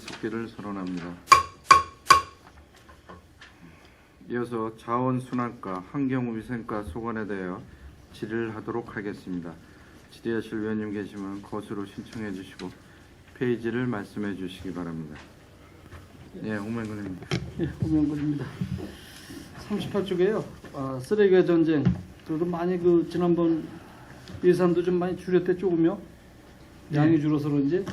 속기를 선언합니다. 이어서 자원순환과 환경위생과 소관에 대하여 질의를 하도록 하겠습니다. 질의하실 위원님 계시면 거수로 신청해 주시고 페이지를 말씀해 주시기 바랍니다. 예, 홍명근입니다. 예, 홍명근입니다. 38쪽에요. 쓰레기와 전쟁. 저도 많이 지난번 예산도 좀 많이 줄였대 조금요. 양이 줄어서 그런지.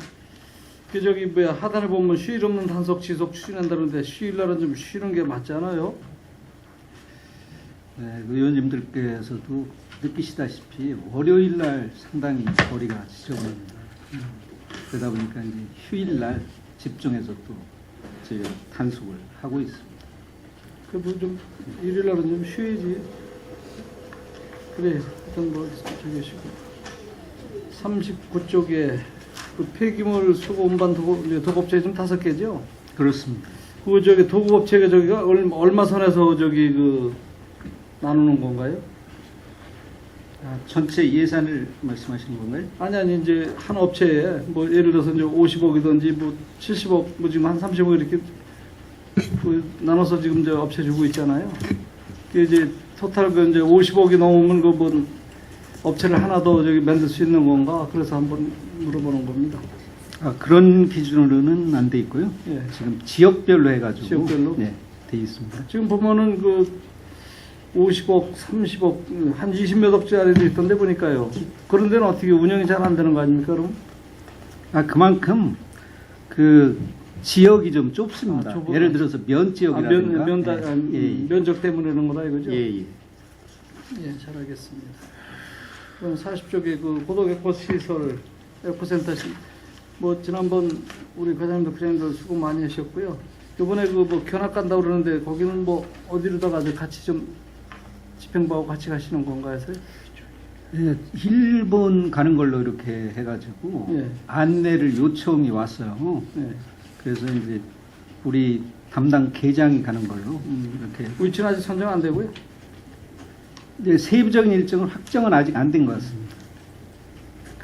하단에 보면 휴일 없는 단속 지속 추진한다는데 휴일날은 좀 쉬는 게 맞지 않아요? 네, 의원님들께서도 느끼시다시피 월요일날 상당히 거리가 지저분합니다. 그러다 보니까 이제 휴일날 집중해서 또 저희가 단속을 하고 있습니다. 그래도 좀 일요일날은 좀 쉬어야지. 그래, 하여튼 저기 쉬고. 39쪽에 그 폐기물 수거 운반 도급업체 좀 5개죠? 그렇습니다. 도급업체가 저기가 얼마 선에서 나누는 건가요? 전체 예산을 말씀하시는 건가요? 아니 이제 한 업체에 예를 들어서 이제 50억이든지 70억 지금 한 30억 이렇게 나눠서 지금 저 업체 주고 있잖아요. 그 이제 토탈 이제 50억이 넘으면 업체를 하나 더 만들 수 있는 건가? 그래서 한번 물어보는 겁니다. 그런 기준으로는 안 돼 있고요. 예. 지금 지역별로 해가지고 지역별로? 네, 돼 있습니다. 지금 보면은 50억, 30억, 한 20몇 억짜리도 있던데 보니까요. 그런 데는 어떻게 운영이 잘 안 되는 거 아닙니까, 그럼? 그만큼 지역이 좀 좁습니다. 좁아요. 예를 들어서 면 지역이라든가 면적 때문에 그런 거다 이거죠? 예. 예, 잘 알겠습니다. 그럼 40쪽에 고도에코 시설, 에코센터 지난번 우리 과장님도 부장님도 수고 많이 하셨고요. 이번에 견학 간다고 그러는데 거기는 어디로다가 같이 좀 집행부하고 같이 가시는 건가요? 예, 일본 가는 걸로 이렇게 해가지고 예. 안내를 요청이 왔어요. 예. 그래서 이제 우리 담당 계장이 가는 걸로 이렇게. 위치는 아직 선정 안 되고요. 이제 세부적인 일정은 확정은 아직 안 된 것 같습니다.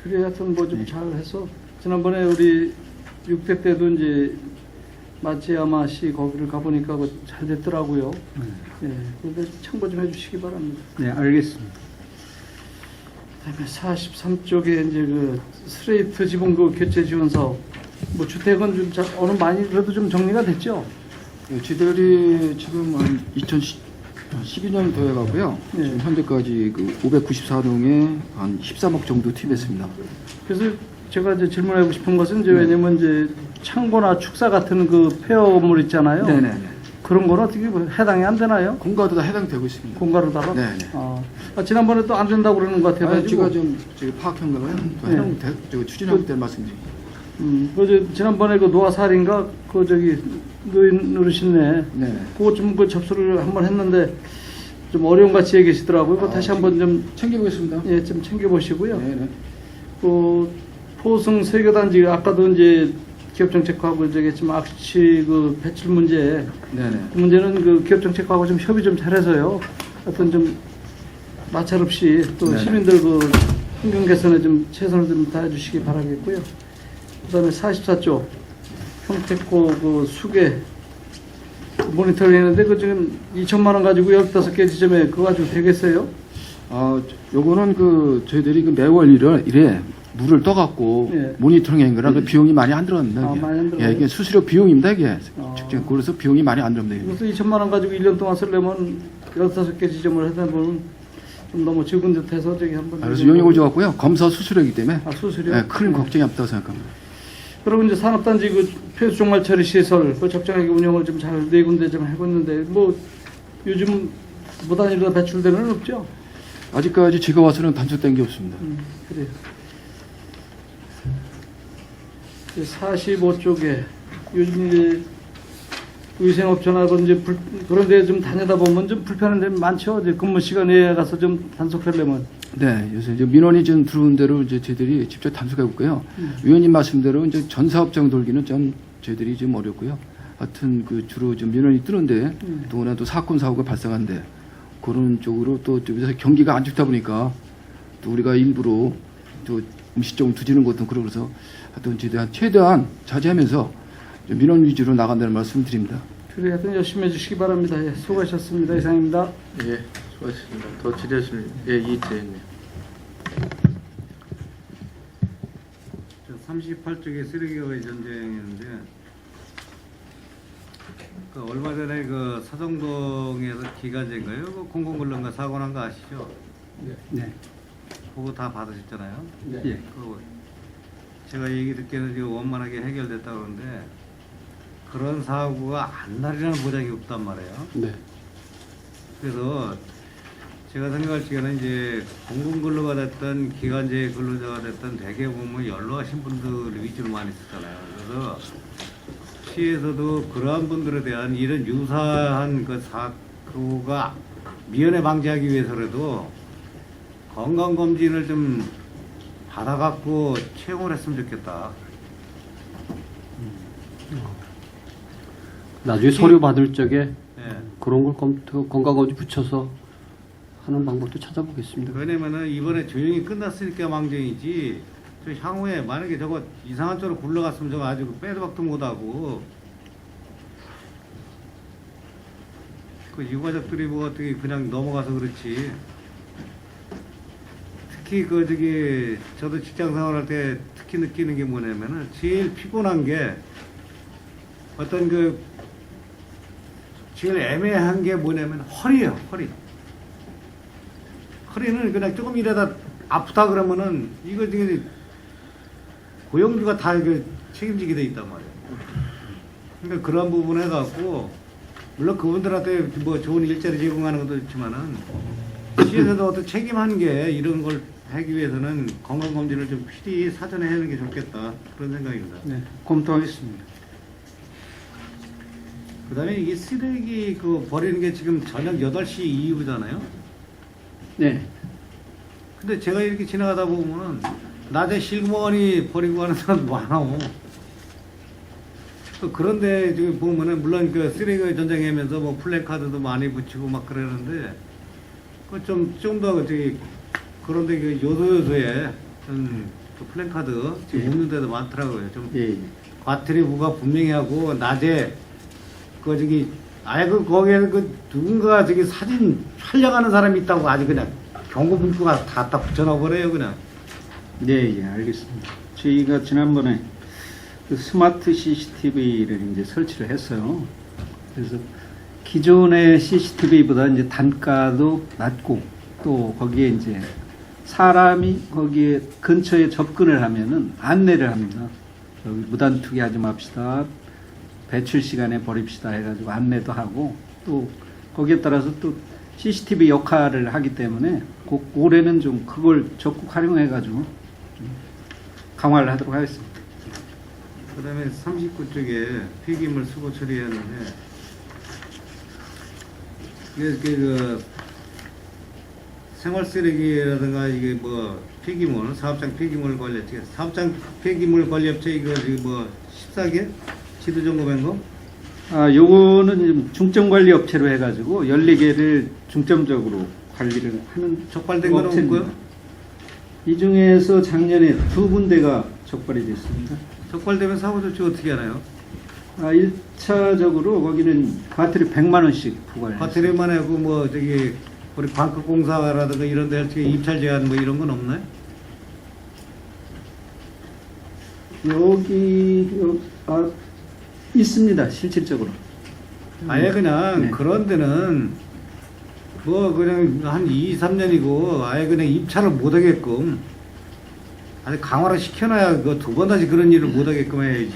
그래 하여튼 좀 잘해서 지난번에 우리 6대 때도 이제 마치야마시 거기를 가보니까 잘 됐더라고요. 예, 그런데 참고 좀 해주시기 바랍니다. 네, 알겠습니다. 그다음에 43쪽에 이제 스트레이트 지분 교체 지원 사업, 주택은 좀 어느 많이 그래도 좀 정리가 됐죠. 네, 저희들이 지금 한 2012년도 해가고요. 네. 지금 현재까지 594동에 한 13억 정도 투입했습니다. 그래서 제가 이제 질문하고 싶은 것은 왜냐면 이제 창고나 축사 같은 폐허물 있잖아요. 네네네. 그런 건 어떻게 해당이 안 되나요? 공가도 다 해당되고 있습니다. 공가로다가? 네네. 지난번에 또 안 된다고 그러는 것 같아가지고. 제가 좀 파악한 거가요. 추진할 때 말씀드립니다. 지난번에 노아살인가 노인 어르신네. 네. 그거 좀 접수를 한번 했는데 좀 어려운 같이 얘기 계시더라고요. 그거 다시 한번 좀 챙겨보겠습니다. 예, 좀 챙겨보시고요. 네네. 포승 세교단지 아까도 이제 기업정책하고 얘기했지만 악취 배출 문제. 네네. 그 문제는 기업정책하고 좀 협의 좀 잘해서요. 하여튼 좀 마찰 없이 또 네네. 시민들 환경 개선에 좀 최선을 좀 다해 주시기 바라겠고요. 그다음에 44조 평택고 수계 모니터링 했는데 지금 2천만 원 가지고 15개 지점에 그거 가지고 되겠어요? 요거는 저희들이 매월 1회 물을 떠갖고 예. 모니터링 한 거라 비용이 많이 안 들어갑니다. 이게. 많이 안 들어가요? 예, 이게 수수료 비용입니다. 이게. 아. 그래서 비용이 많이 안 들어갑니다. 이게. 그래서 2천만 원 가지고 1년 동안 쓰려면 15개 지점을 하다 보면 좀 너무 적은 듯해서 한번. 그래서 용역을 줘갖고요. 검사 수수료이기 때문에 수수료? 예, 큰 걱정이 없다고 생각합니다. 그리고 이제 산업단지 폐수 종말 처리 시설 적정하게 운영을 좀 잘 네 군데 좀 하고 있는데 요즘 무단위로 배출되는 건 없죠? 아직까지 제가 와서는 단속된 게 없습니다. 그래요. 45쪽에 요즘 이제 위생업체나 그런 데 좀 다니다 보면 좀 불편한 데 많죠. 이제 근무 시간에 가서 좀 단속하려면. 네, 요새 민원이 좀 들어온 대로 저희들이 직접 단속해 볼고요. 위원님 말씀대로 전 사업장 돌기는 저희들이 좀 어렵고요. 하여튼 주로 좀 민원이 뜨는데 또 사건 사고가 발생한데 그런 쪽으로 또 경기가 안 좋다 보니까 또 우리가 일부러 또 음식점을 두지는 것도 그러고서 하여튼 최대한 자제하면서 좀 민원 위주로 나간다는 말씀드립니다. 그래 하여튼 열심히 해주시기 바랍니다. 예, 수고하셨습니다. 이상입니다. 예, 수고하셨습니다. 더 질의하실 이태현님. 38쪽에 쓰레기와의 전쟁인데 얼마 전에 그 사정동에서 기간제인가요? 그 공공근로인가 사고 난 거 아시죠? 네. 그거 다 받으셨잖아요. 예. 그 제가 얘기 듣기에는 지금 원만하게 해결됐다 그러는데 그런 사고가 안 날이라는 보장이 없단 말이에요. 네. 그래서 제가 생각할 적에는 이제 공공근로가 됐든 기간제 근로자가 됐든 대개 보면 연로하신 분들 위주로 많이 쓰잖아요. 그래서 시에서도 그러한 분들에 대한 이런 유사한 그 사고가 미연에 방지하기 위해서라도 건강검진을 좀 받아갖고 채용을 했으면 좋겠다. 나중에 서류 받을 적에 예. 그런 걸 건강검진 붙여서 하는 방법도 찾아보겠습니다. 왜냐면은 이번에 조용히 끝났으니까 망정이지 저 향후에 만약에 저거 이상한 쪽으로 굴러갔으면 저거 아주 빼도 박도 못하고 그 유가족들이 뭐 어떻게 그냥 넘어가서 그렇지. 특히 그 저기 저도 직장 생활할 때 특히 느끼는 게 뭐냐면은 제일 피곤한 게 어떤 그 제일 애매한 게 뭐냐면 허리예요. 허리는 그냥 조금 이러다 아프다 그러면은 이거 지금 고용주가 다 이거 책임지게 돼 있단 말이에요. 그러니까 그런 부분 해갖고 물론 그분들한테 뭐 좋은 일자리 제공하는 것도 있지만은 시에서도 어떤 책임하는 게 이런 걸 하기 위해서는 건강검진을 좀 필히 사전에 하는 게 좋겠다 그런 생각입니다. 네, 검토하겠습니다. 그다음에 이게 쓰레기 그 버리는 게 지금 저녁 8시 이후잖아요. 네. 근데 제가 이렇게 지나가다 보면은 낮에 실무원이 버리고 가는 사람도 많아. 또 그런데 지금 보면은 물론 그 쓰레기 전쟁하면서 뭐 플래카드도 많이 붙이고 막 그러는데 그 좀 더 저기 그런데 그 요소에 그 플래카드 지금 없는 데도 많더라고요. 좀 예. 과태료 부과 분명히 하고 낮에 그 저기 아예 그 거기에 그 누군가 저기 사진 촬영하는 사람이 있다고 아주 그냥 경고 문구가 다 붙여놔 버려요 그냥. 네, 예, 알겠습니다. 저희가 지난번에 그 스마트 CCTV를 이제 설치를 했어요. 그래서 기존의 CCTV보다 이제 단가도 낮고 또 거기에 이제 사람이 거기에 근처에 접근을 하면은 안내를 합니다. 여기 무단 투기하지 맙시다. 배출 시간에 버립시다 해가지고 안내도 하고 또 거기에 따라서 또 CCTV 역할을 하기 때문에 꼭 올해는 좀 그걸 적극 활용해가지고 좀 강화를 하도록 하겠습니다. 그 다음에 39쪽에 폐기물 수거 처리했는데 이게 그 생활 쓰레기라든가 이게 뭐 폐기물 사업장 폐기물 관리업체 사업장 폐기물 관리업체 이거 뭐 14개 지도 점검한 거? 요거는 좀 중점 관리 업체로 해가지고 14개를 중점적으로 관리를 하는 적발된 거는 업체입니다. 없고요? 이 중에서 작년에 2군데가 적발이 됐습니다. 적발되면 사고 조치 어떻게 하나요? 1차적으로 거기는 과태료 100만 원씩 부과를 했습니다. 과태료만 하고 뭐 저기 우리 방크 공사라든가 이런 데 어떻게 입찰 제한 뭐 이런 건 없나요? 여기 있습니다. 실질적으로. 아예 그냥 네. 그런 데는 뭐 그냥 한 2, 3년이고 아예 그냥 입찰을 못 하게끔 아니 강화를 시켜놔야 그 두 번 다시 그런 일을 못 하게끔 해야지.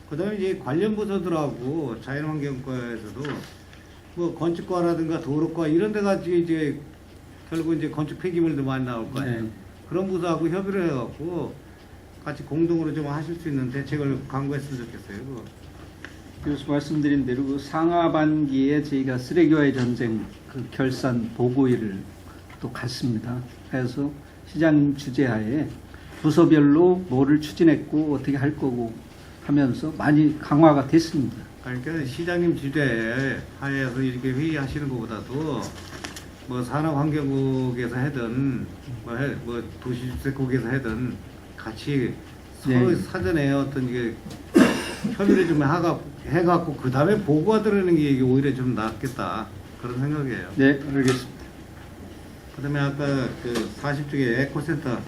그 다음에 이제 관련 부서들하고 자연환경과에서도 뭐 건축과라든가 도로과 이런 데가 이제 결국 이제 건축 폐기물도 많이 나올 거 아니에요. 네. 그런 부서하고 협의를 해갖고 같이 공동으로 좀 하실 수 있는 대책을 강구했으면 좋겠어요. 그거. 교수 말씀드린 대로 그 상하반기에 저희가 쓰레기와의 전쟁 그 결산 보고회를 또 갔습니다. 그래서 시장님 주재하에 부서별로 뭐를 추진했고 어떻게 할 거고 하면서 많이 강화가 됐습니다. 그러니까 시장님 주대 하에서 이렇게 회의하시는 것보다도 뭐 산업환경국에서 하든 뭐 도시주택국에서 하든 같이 서로 네. 사전에 어떤 이게 협의를 좀 해갖고 그 다음에 보고가 들어오는 게 이게 오히려 좀 낫겠다 그런 생각이에요. 네, 알겠습니다. 그다음에 아까 그 40쪽에 에코센터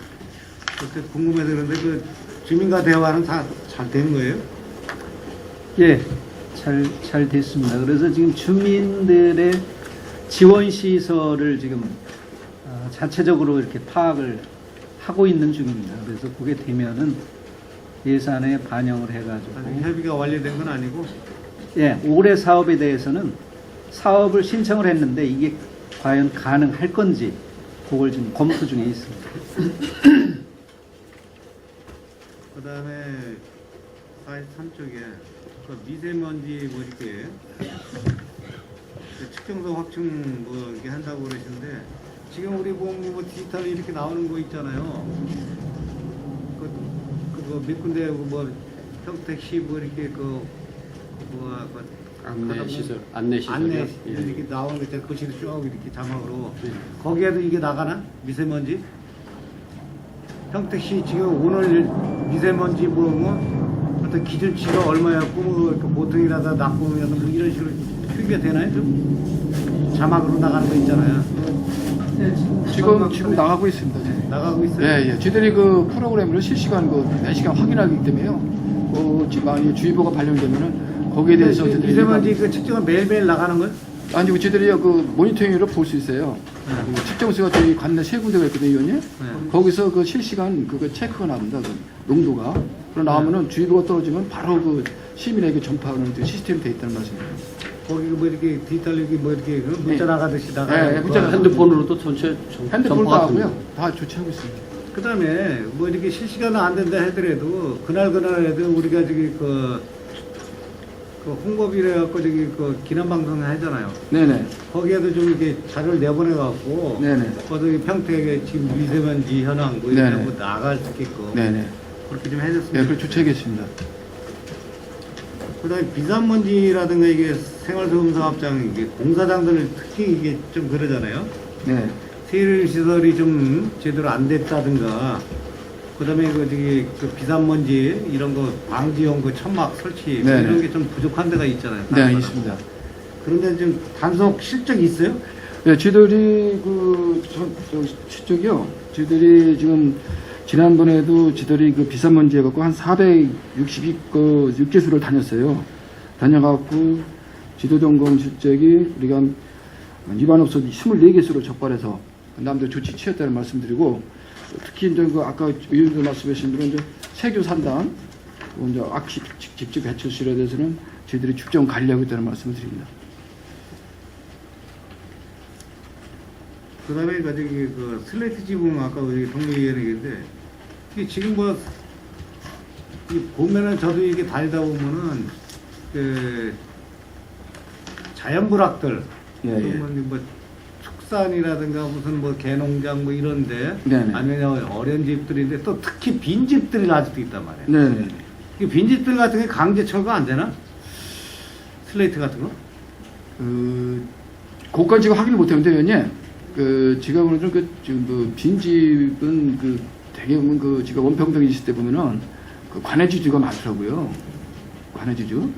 그때 궁금해서 그런데 그 주민과 대화는 다 잘 되는 거예요? 예, 잘 됐습니다. 그래서 지금 주민들의 지원 시설을 지금 자체적으로 이렇게 파악을 하고 있는 중입니다. 그래서 그게 되면은 예산에 반영을 아직 해가지고 협의가 완료된 건 아니고 예, 올해 사업에 대해서는 사업을 신청을 했는데 이게 과연 가능할 건지 그걸 지금 검토 중에 있습니다. 그다음에 43쪽에 그 미세먼지 뭐 이렇게 그 측정소 확충 뭐 이렇게 한다고 그러시는데 지금 우리 보면 뭐 디지털 이렇게 나오는 거 있잖아요. 몇 군데 뭐 평택시 뭐 이렇게 안내 시설, 안내 시설. 안내 예. 이렇게 나오는 거 있잖아요. 거실에 쭉 이렇게 자막으로 거기에도 이게 나가나? 미세먼지? 평택시 지금 오늘 미세먼지 뭐 어떤 기준치가 얼마였고 뭐 보통이라다 나쁨이라다 뭐 이런 식으로 표기가 되나요? 좀 자막으로 나가는 거 있잖아요. 지금 나가고 있습니다. 네. 나가고 있어요. 예, 예. 저희들이 그 프로그램을 실시간 매시간 확인하기 때문에요. 지금 만약에 주의보가 발령되면은 거기에 대해서 그 저희들이 미세먼지 그 측정은 매일매일 나가는 거예요? 아니 저희들이 그 모니터링으로 볼 수 있어요. 그 측정소가 저희 관내 세 군데가 있거든요, 의원님. 거기서 그 실시간 그거 체크가 나옵니다. 그 농도가. 그러 나오면은 주의보가 떨어지면 바로 그 시민에게 전파하는 그 시스템이 돼 있다는 말씀이에요. 거기 뭐 이렇게 디지털 이렇게 뭐 이렇게 그 문자 나가듯이 나가는 네, 거. 문자가 핸드폰으로도 전체 핸드폰 다 전파가 하고요. 다 조치하고 있습니다. 그다음에 뭐 이렇게 실시간은 안 된다 하더라도 그날 해도 우리가 저기 그 홍보비를 갖고 저기 그 기념 방송을 하잖아요. 네네. 거기에도 좀 이렇게 자료를 내보내 갖고 네네. 거기 평택에 지금 미세먼지 현황 뭐 이런 네네. 거 나갈 수 있게끔 네네. 그렇게 좀 해줬으면. 네, 그걸 조치하겠습니다. 그다음에 비산먼지라든가 이게 생활소음사업장 이게 공사장들 특히 이게 좀 그러잖아요. 네. 세일 시설이 좀 제대로 안 됐다든가, 그다음에 그 저기 그 비산먼지 이런 거 방지용 그 천막 설치 뭐 네네. 이런 게 좀 부족한 데가 있잖아요. 네, 있습니다. 그런데 좀 단속 실적이 있어요? 네, 저희들이 저쪽이요. 저희들이 지금 지난번에도 저희들이 그 비산먼지 해갖고 한 462거 육지수를 다녔어요. 다녀갖고 지도점검 실적이 우리가 위반업소 24개수로 적발해서 남들 조치 취했다는 말씀드리고, 특히 이제 그 아까 의원님 말씀하신 대로 이제 세교 산단, 이제 악식 직접 배출실에 대해서는 저희들이 축정 관리하고 있다는 말씀을 드립니다. 그다음에 저기 그 슬레이트 지붕 아까 우리 동료위원회 얘기했는데 이게 지금 뭐 이 보면은 저도 이게 다니다 보면은 그 자연불악들 예, 예. 뭐 축산이라든가 무슨 뭐 개농장 뭐 이런데 네네. 아니면 어려운 집들인데 또 특히 빈 집들이 아직도 있단 말이에요. 네. 이 빈 집들 같은 게 강제 철거 안 되나? 슬레이트 같은 거? 그것까지 지금 확인을 못했는데, 의원님. 제가 보는 지금 빈집은 대개는 제가 원평동에 있을 때 보면은 관해지주가 많더라고요. 관해지주.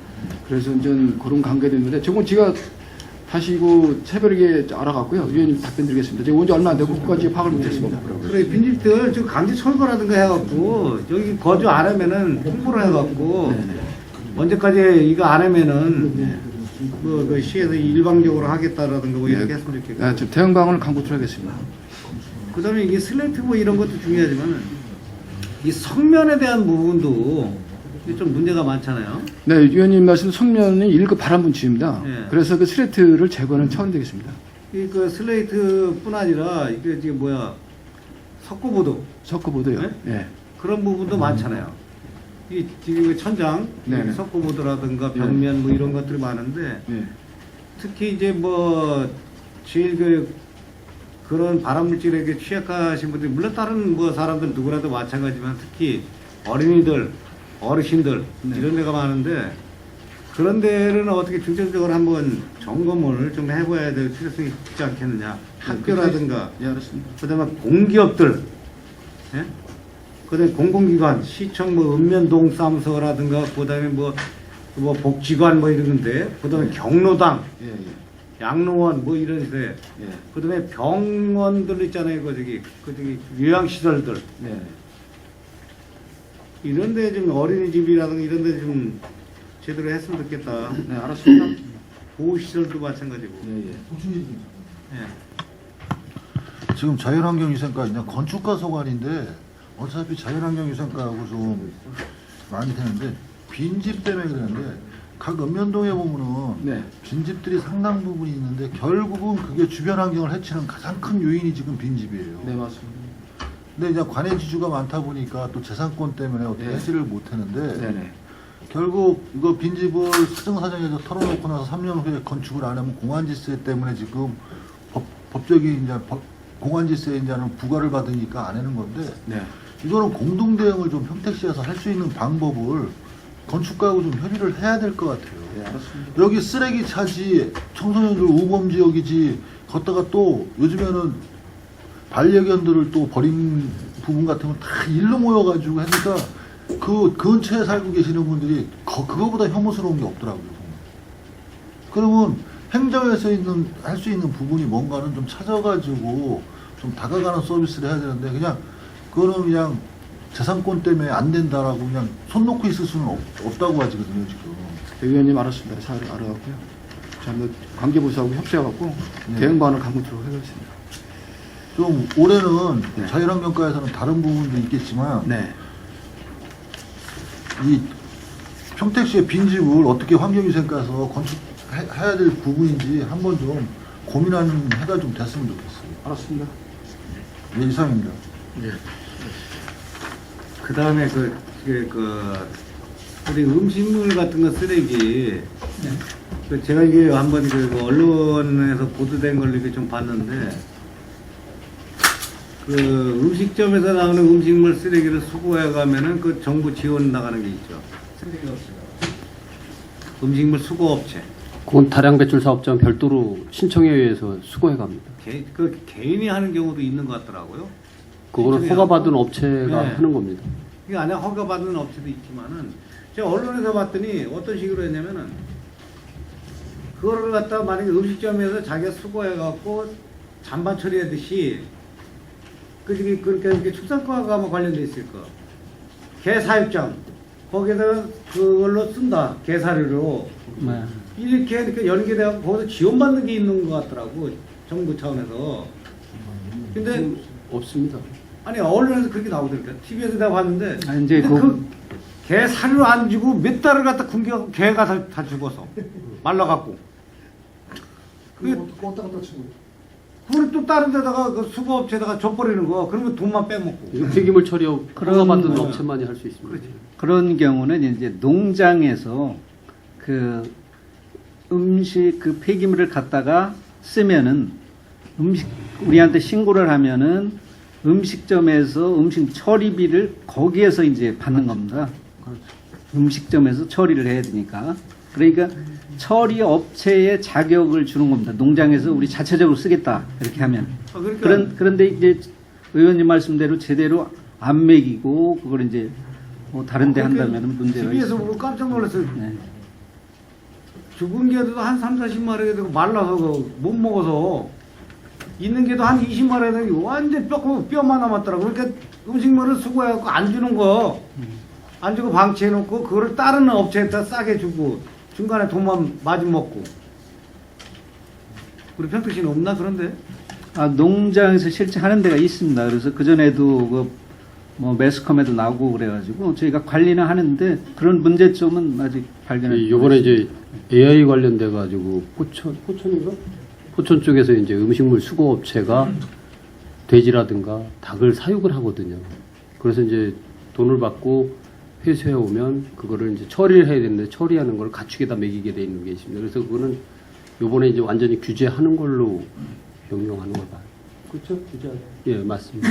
그래서 이제 그런 관계도 있는데, 저건 제가 다시 새벽에 알아갔고요. 의원님 답변 드리겠습니다. 제가 온 지 얼마 안 되고 그것까지 파악을 못했습니다. 그래, 빈집들 지금 강제 철거라든가 해갖고 여기 거주 안 하면은 홍보를 해갖고 언제까지 이거 안 하면은 그 시에서 일방적으로 하겠다라든가 뭐 이렇게 했으면 좋겠고. 네, 좀 대응 방안을 강구토록 하겠습니다. 그다음에 이게 슬레이트 뭐 이런 것도 중요하지만 이 성면에 대한 부분도 이게 좀 문제가 많잖아요. 네, 의원님 말씀 성면은 1급 발암분치입니다. 네. 그래서 그 슬레이트를 제거하는 차원이 되겠습니다. 이 그 슬레이트뿐 아니라 이게 지금 석고보드 석고보드요. 네? 네. 그런 부분도 많잖아요. 이 지금 천장, 네네. 석고보드라든가 벽면 뭐 이런 것들이 많은데 네. 특히 이제 뭐 제일 그런 발암물질에게 취약하신 분들이 물론 다른 뭐 사람들 누구라도 마찬가지지만 특히 어린이들, 어르신들 이런 데가 많은데 그런 데는 어떻게 중점적으로 한번 점검을 좀 해봐야 될 필요성이 있지 않겠느냐. 학교라든가 예, 알았습니다. 그다음에 공기업들, 예? 그다음에 공공기관, 시청 뭐 읍면동사무소라든가 그다음에 뭐 복지관 뭐 이런 건데 그다음에 경로당, 예, 예. 양로원 뭐 이런 데 예. 그다음에 병원들 있잖아요. 그 저기 요양시설들 네. 이런 데 좀 어린이집이라든가 이런 데 좀 제대로 했으면 좋겠다. 네, 알았습니다. 보호시설도 마찬가지고. 예, 예. 예. 지금 자연환경위생과 그냥 건축가 소관인데 어차피 자연환경위생과하고 좀 많이 되는데 빈집 때문에 그러는데 각 읍면동에 보면은 네. 빈집들이 상당 부분이 있는데 결국은 그게 주변 환경을 해치는 가장 큰 요인이 지금 빈집이에요. 네, 맞습니다. 근데 이제 관해 지주가 많다 보니까 또 재산권 때문에 어떻게 네. 해지를 못 하는데 네네. 결국 이거 빈집을 사정사정해서 털어놓고 나서 3년 후에 건축을 안 하면 공안지세 때문에 지금 법적인 이제 공안지세 이제는 부과를 받으니까 안 하는 건데 네. 이거는 공동 대응을 좀 평택시에서 할 수 있는 방법을 건축가하고 좀 협의를 해야 될 것 같아요. 네, 알았습니다. 여기 쓰레기 차지, 청소년들 우범 지역이지, 걷다가 또 요즘에는 반려견들을 또 버린 부분 같은 건 다 일로 모여가지고 하니까 그 근처에 살고 계시는 분들이 그거보다 혐오스러운 게 없더라고요. 그러면 행정에서 할 수 있는 부분이 뭔가는 좀 찾아가지고 좀 다가가는 서비스를 해야 되는데 그냥 그거는 그냥 재산권 때문에 안 된다라고 그냥 손 놓고 있을 수는 없다고 하시거든요, 지금. 의원님 알았습니다. 사를 알아갖고요. 자, 뭐 관계부서하고 협조해갖고 네. 대응 방안을 강구토록 하겠습니다. 좀 올해는 네. 자연환경과에서는 다른 부분도 있겠지만 네. 이 평택시의 빈집을 어떻게 환경위생과에서 건축해야 될 부분인지 한번 좀 고민하는 해가 좀 됐으면 좋겠어요. 알았습니다. 네, 이상입니다. 그 다음에 우리 음식물 같은 거 쓰레기. 그 제가 이게 한번 그 언론에서 보도된 걸 이렇게 좀 봤는데, 그 음식점에서 나오는 음식물 쓰레기를 수거해 가면은 그 정부 지원 나가는 게 있죠. 쓰레기 업체가. 음식물 수거 업체. 그건 다량 배출 사업자는 별도로 신청에 의해서 수거해 갑니다. 그 개인이 하는 경우도 있는 것 같더라고요. 그거는 신청해야 허가받은 하고. 업체가 네. 하는 겁니다. 이 안에 허가받는 업체도 있지만은 제가 언론에서 봤더니 어떤 식으로 했냐면은 그거를 갖다가 만약에 음식점에서 자기가 수거해갖고 잔반 처리하듯이 그러니까 이렇게 축산과가 관련돼 있을 거. 개 사육장 거기에다가 그걸로 쓴다. 개 사료로 네. 이렇게 연계돼갖고 거기서 지원받는 게 있는 것 같더라고 정부 차원에서. 근데 없습니다. 아니 언론에서 그렇게 나오더니까 TV에서 내가 봤는데 아, 이제 개 사료 안 주고 몇 달을 갖다 굶겨갖고 개가 다 죽어서 말라갖고 그걸 또 다른 데다가 그 수거업체에다가 줘버리는 거 그러면 돈만 빼먹고. 이거 폐기물 처리 허가받은 업체만이 할 수 있습니다. 그렇지. 그런 경우는 이제 농장에서 그 음식 그 폐기물을 갖다가 쓰면은 우리한테 신고를 하면은 음식점에서 음식 처리비를 거기에서 이제 받는 겁니다. 음식점에서 처리를 해야 되니까. 그러니까 처리 업체에 자격을 주는 겁니다. 농장에서 우리 자체적으로 쓰겠다 이렇게 하면. 그러니까 그런데 이제 의원님 말씀대로 제대로 안 먹이고 그걸 이제 뭐 다른 데 한다면 문제가 TV에서 있어요. 보고 깜짝 놀랐어요. 네. 죽은 개도 한 3-40마리가 되고 말라서 못 먹어서 있는 개도 한 20마리가 되고 완전 뼈만 남았더라고. 그러니까 음식물을 수거해갖고 안 주는 거 안 주고 방치해놓고 그거를 다른 업체에다 싸게 주고 중간에 돈만 마진 먹고. 우리 평택시는 없나 그런데? 아, 농장에서 실제 하는 데가 있습니다. 그래서 그전에도 뭐 매스컴에도 나오고 그래가지고 저희가 관리는 하는데 그런 문제점은 아직 발견하지 이번에 이제 AI 관련돼 가지고 포천인가? 포천 쪽에서 이제 음식물 수거 업체가 돼지라든가 닭을 사육을 하거든요. 그래서 이제 돈을 받고 회수해 오면 그거를 이제 처리를 해야 되는데 처리하는 걸 가축에다 먹이게 돼 있는 게 있습니다. 그래서 그거는 요번에 이제 완전히 규제하는 걸로 명령하는 걸 봐요. 그렇죠? 규제. 예, 맞습니다.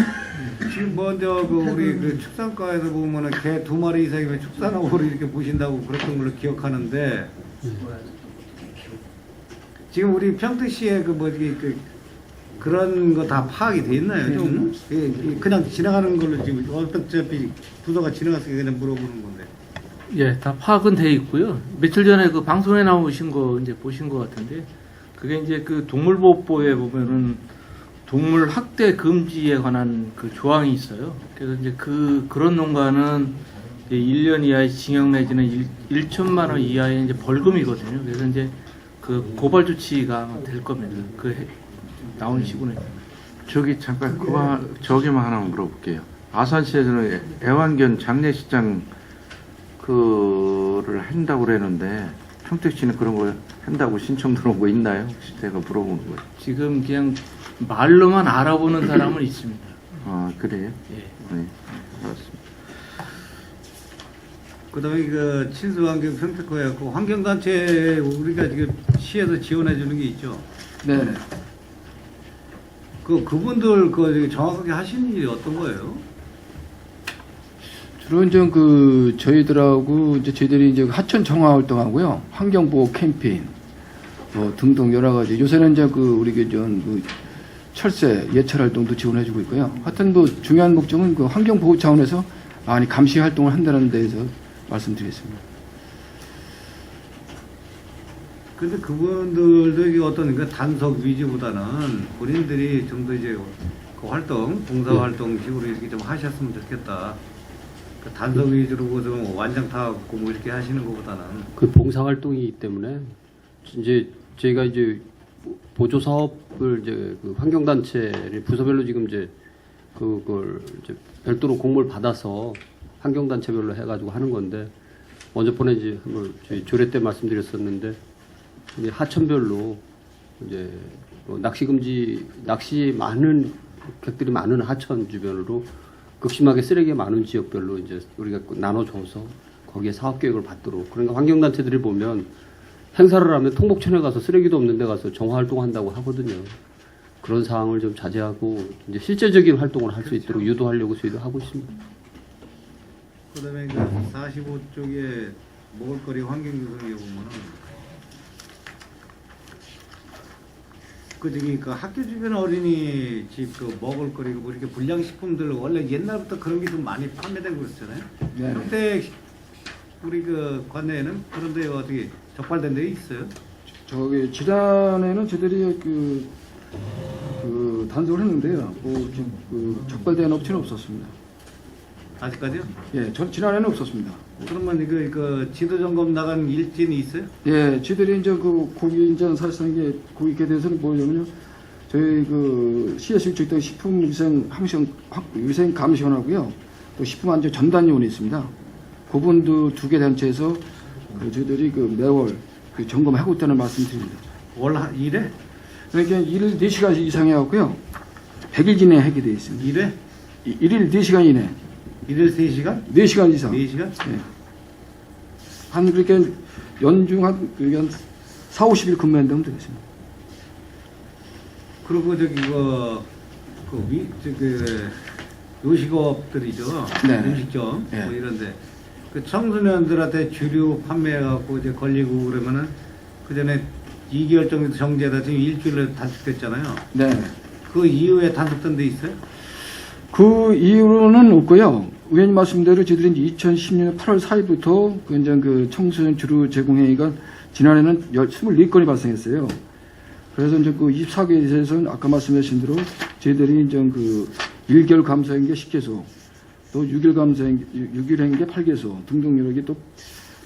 지금 먼저 우리 그 축산과에서 보면은 개 2마리 이상이면 축산업으로 이렇게 보신다고 그랬던 걸로 기억하는데 지금 우리 평택시에 그런 거 다 파악이 돼 있나요? 좀 그냥 지나가는 걸로 지금 어차피 부서가 지나갔으니까 그냥 물어보는 건데. 예, 다 파악은 돼 있고요. 며칠 전에 그 방송에 나오신 거 이제 보신 것 같은데, 그게 이제 그 동물보호법에 보면은 동물 학대 금지에 관한 그 조항이 있어요. 그래서 이제 그런 농가는 이제 1년 이하의 징역 내지는 1천만 원 이하의 이제 벌금이거든요. 그래서 이제 그 고발 조치가 될 겁니다. 나온 시군에. 저기 잠깐 저기만 하나 물어볼게요. 아산시에서는 애완견 장례식장 그를 한다고 그랬는데 평택시는 그런 거 한다고 신청 들어온 거 있나요? 혹시 제가 물어보는 거예요. 지금 그냥 말로만 알아보는 사람은 있습니다. 아 그래요? 예. 네, 알았습니다. 그다음에 그 친수환경 평택구였고 환경단체 우리가 지금 시에서 지원해 주는 게 있죠. 네. 그분들 그 정확하게 하시는 일이 어떤 거예요? 주로 이제 그 저희들하고 이제 저희들이 이제 하천 정화 활동하고요, 환경보호 캠페인 뭐 등등 여러 가지. 요새는 이제 그 우리 그 철새 예찰 활동도 지원해주고 있고요. 하여튼 뭐 중요한 목적은 그 환경 보호 차원에서 많이 감시 활동을 한다는 데에서 말씀드리겠습니다. 근데 그분들도 이게 어떤 그 단속 위주보다는 본인들이 좀 더 이제 그 활동, 봉사 활동식으로 이렇게 좀 하셨으면 좋겠다. 그 단속 위주로 좀 완장 타고 뭐 이렇게 하시는 것보다는. 그 봉사 활동이기 때문에 이제 저희가 이제 보조 사업을 이제 그 환경단체를 부서별로 지금 이제 그걸 이제 별도로 공모를 받아서 환경단체별로 해가지고 하는 건데, 먼저 번에 이제 한번 저희 조례 때 말씀드렸었는데, 이제 하천별로 이제 뭐 낚시 많은 객들이 많은 하천 주변으로 극심하게 쓰레기가 많은 지역별로 이제 우리가 나눠줘서 거기에 사업 계획을 받도록. 그러니까 환경단체들이 보면 행사를 하면 통복천에 가서 쓰레기도 없는 데 가서 정화 활동한다고 하거든요. 그런 상황을 좀 자제하고 이제 실제적인 활동을 할 수 있도록 유도하려고 저희도 하고 있습니다. 그다음에 그 45쪽에 먹을거리 환경교섭에 보면은 그 저기 그 학교 주변 어린이집 그 먹을거리 뭐 이렇게 불량식품들 원래 옛날부터 그런 게 좀 많이 판매되고 그랬잖아요. 네. 그때 우리 그 관내에는 그런 데 어떻게 적발된 데 있어요? 저기 지난해는 저희들이 그 단속을 했는데요. 그 적발된 업체는 없었습니다. 아직까지요? 예, 지난해는 없었습니다. 그러면 그 지도 점검 나간 일진이 있어요? 예, 저희들이 이제 그 고기 이제 사실상 이게 고기 대해서는 뭐냐면요, 저희 그 시에서 유치했던 식품위생 감시원하고요, 또 식품안전 전담요원이 있습니다. 그분도 두 개 단체에서 그 저희들이 그 매월 그 점검하고 있다는 말씀드립니다. 월 1회? 그러니까 일 4시간 이상 해갖고요, 100일 이내에 하게 돼 있습니다. 1회? 일일 4시간 이내. 1일 3시간? 4시간 이상. 4시간? 예. 한 그렇게 연중 한 4, 50일 근무한다면 되겠습니다. 그리고 저기 요식업들이죠. 네. 음식점 네. 뭐 이런데 그 청소년들한테 주류 판매해갖고 이제 걸리고 그러면은 그 전에 2개월 정도 정지하다 지금 일주일에 단축됐잖아요. 네. 그 이후에 단속된 데 있어요? 그 이후로는 없고요. 의원님 말씀대로 저희들이 이제 2010년 8월 4일부터 그 청소년 주류 제공 행위가 지난해는 24건이 발생했어요. 그래서 이제 그 24개에서는 아까 말씀하신 대로 저희들이 이제 그 1개월 감사행위 10개소, 또 6일 감사행위 6일 행위 8개소 등등 여러 개, 또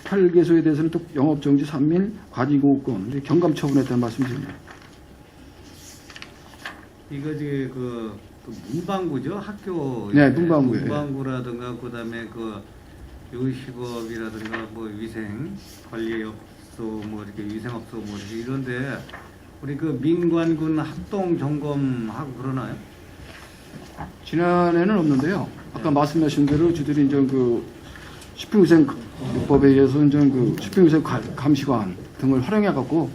8개소에 대해서는 또 영업정지 3일, 과징금권 경감 처분했다는 말씀드립니다. 이거 이제 그 문방구죠, 학교. 네, 문방구예요. 문방구라든가 그다음에 그 요식업이라든가 뭐 위생 관리업소 뭐 이렇게 위생업소 뭐 이렇게 이런데 우리 그 민관군 합동 점검하고 그러나요? 지난해는 없는데요. 아까 말씀하신 대로 저희들이 이제 그 식품위생법에 의해서 이제 그 식품위생 감시관 등을 활용해 갖고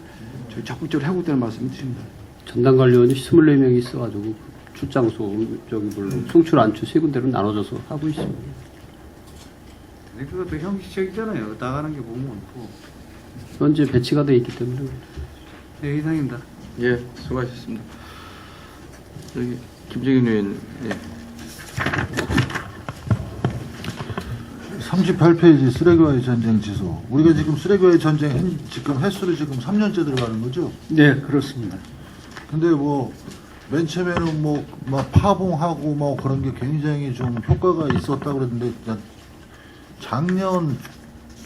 저희 적극적으로 하고 있다는 말씀을 드립니다. 전담 관리원이 24명이 있어가지고 출장소 저기 물로 송출 안출 세 군데로 나눠져서 하고 있습니다. 근데 그것도 형식적이잖아요. 나가는 게 보면 많고. 현재 배치가 돼 있기 때문에. 네, 이상입니다. 예, 수고하셨습니다. 저기 김정인 의원. 예. 38페이지 쓰레기와의 전쟁 지수. 우리가 지금 쓰레기와의 전쟁 지금 횟수를 지금 3년째 들어가는 거죠? 네, 그렇습니다. 근데 뭐 맨 처음에는 막 파봉하고 뭐 그런 게 굉장히 좀 효과가 있었다 그랬는데 그냥 작년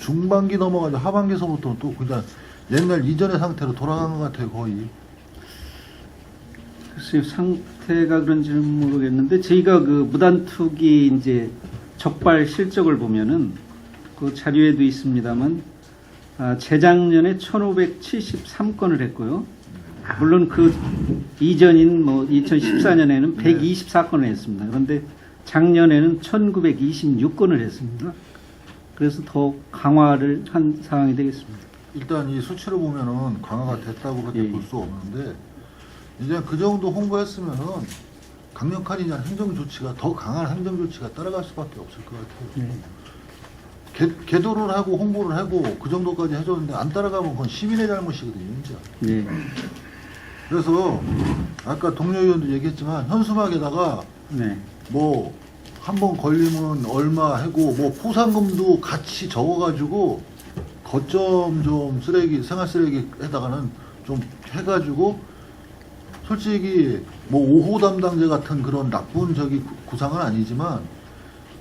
중반기 넘어가지고 하반기서부터 또 그냥 옛날 이전의 상태로 돌아간 것 같아요, 거의. 글쎄요, 상태가 그런지는 모르겠는데 저희가 그 무단투기 이제 적발 실적을 보면은 그 자료에도 있습니다만 재작년에 1,573건을 했고요. 물론 그 이전인 뭐 2014년에는 124건을 했습니다. 그런데 작년에는 1,926건을 했습니다. 그래서 더 강화를 한 상황이 되겠습니다. 일단 이 수치를 보면은 강화가 됐다고밖에 예. 볼 수 없는데 이제 그 정도 홍보했으면은 강력한 이제 행정 조치가 더 강한 행정 조치가 따라갈 수밖에 없을 것 같아요. 계도를 하고 홍보를 하고 그 정도까지 해줬는데 안 따라가면 그건 시민의 잘못이거든요, 진짜. 네. 그래서 아까 동료 의원도 얘기했지만 현수막에다가 네. 뭐 한 번 걸리면 얼마 하고 뭐 포상금도 같이 적어가지고 거점 좀 쓰레기 생활 쓰레기에다가는 좀 해가지고 솔직히 뭐 5호 담당자 같은 그런 나쁜 저기 구상은 아니지만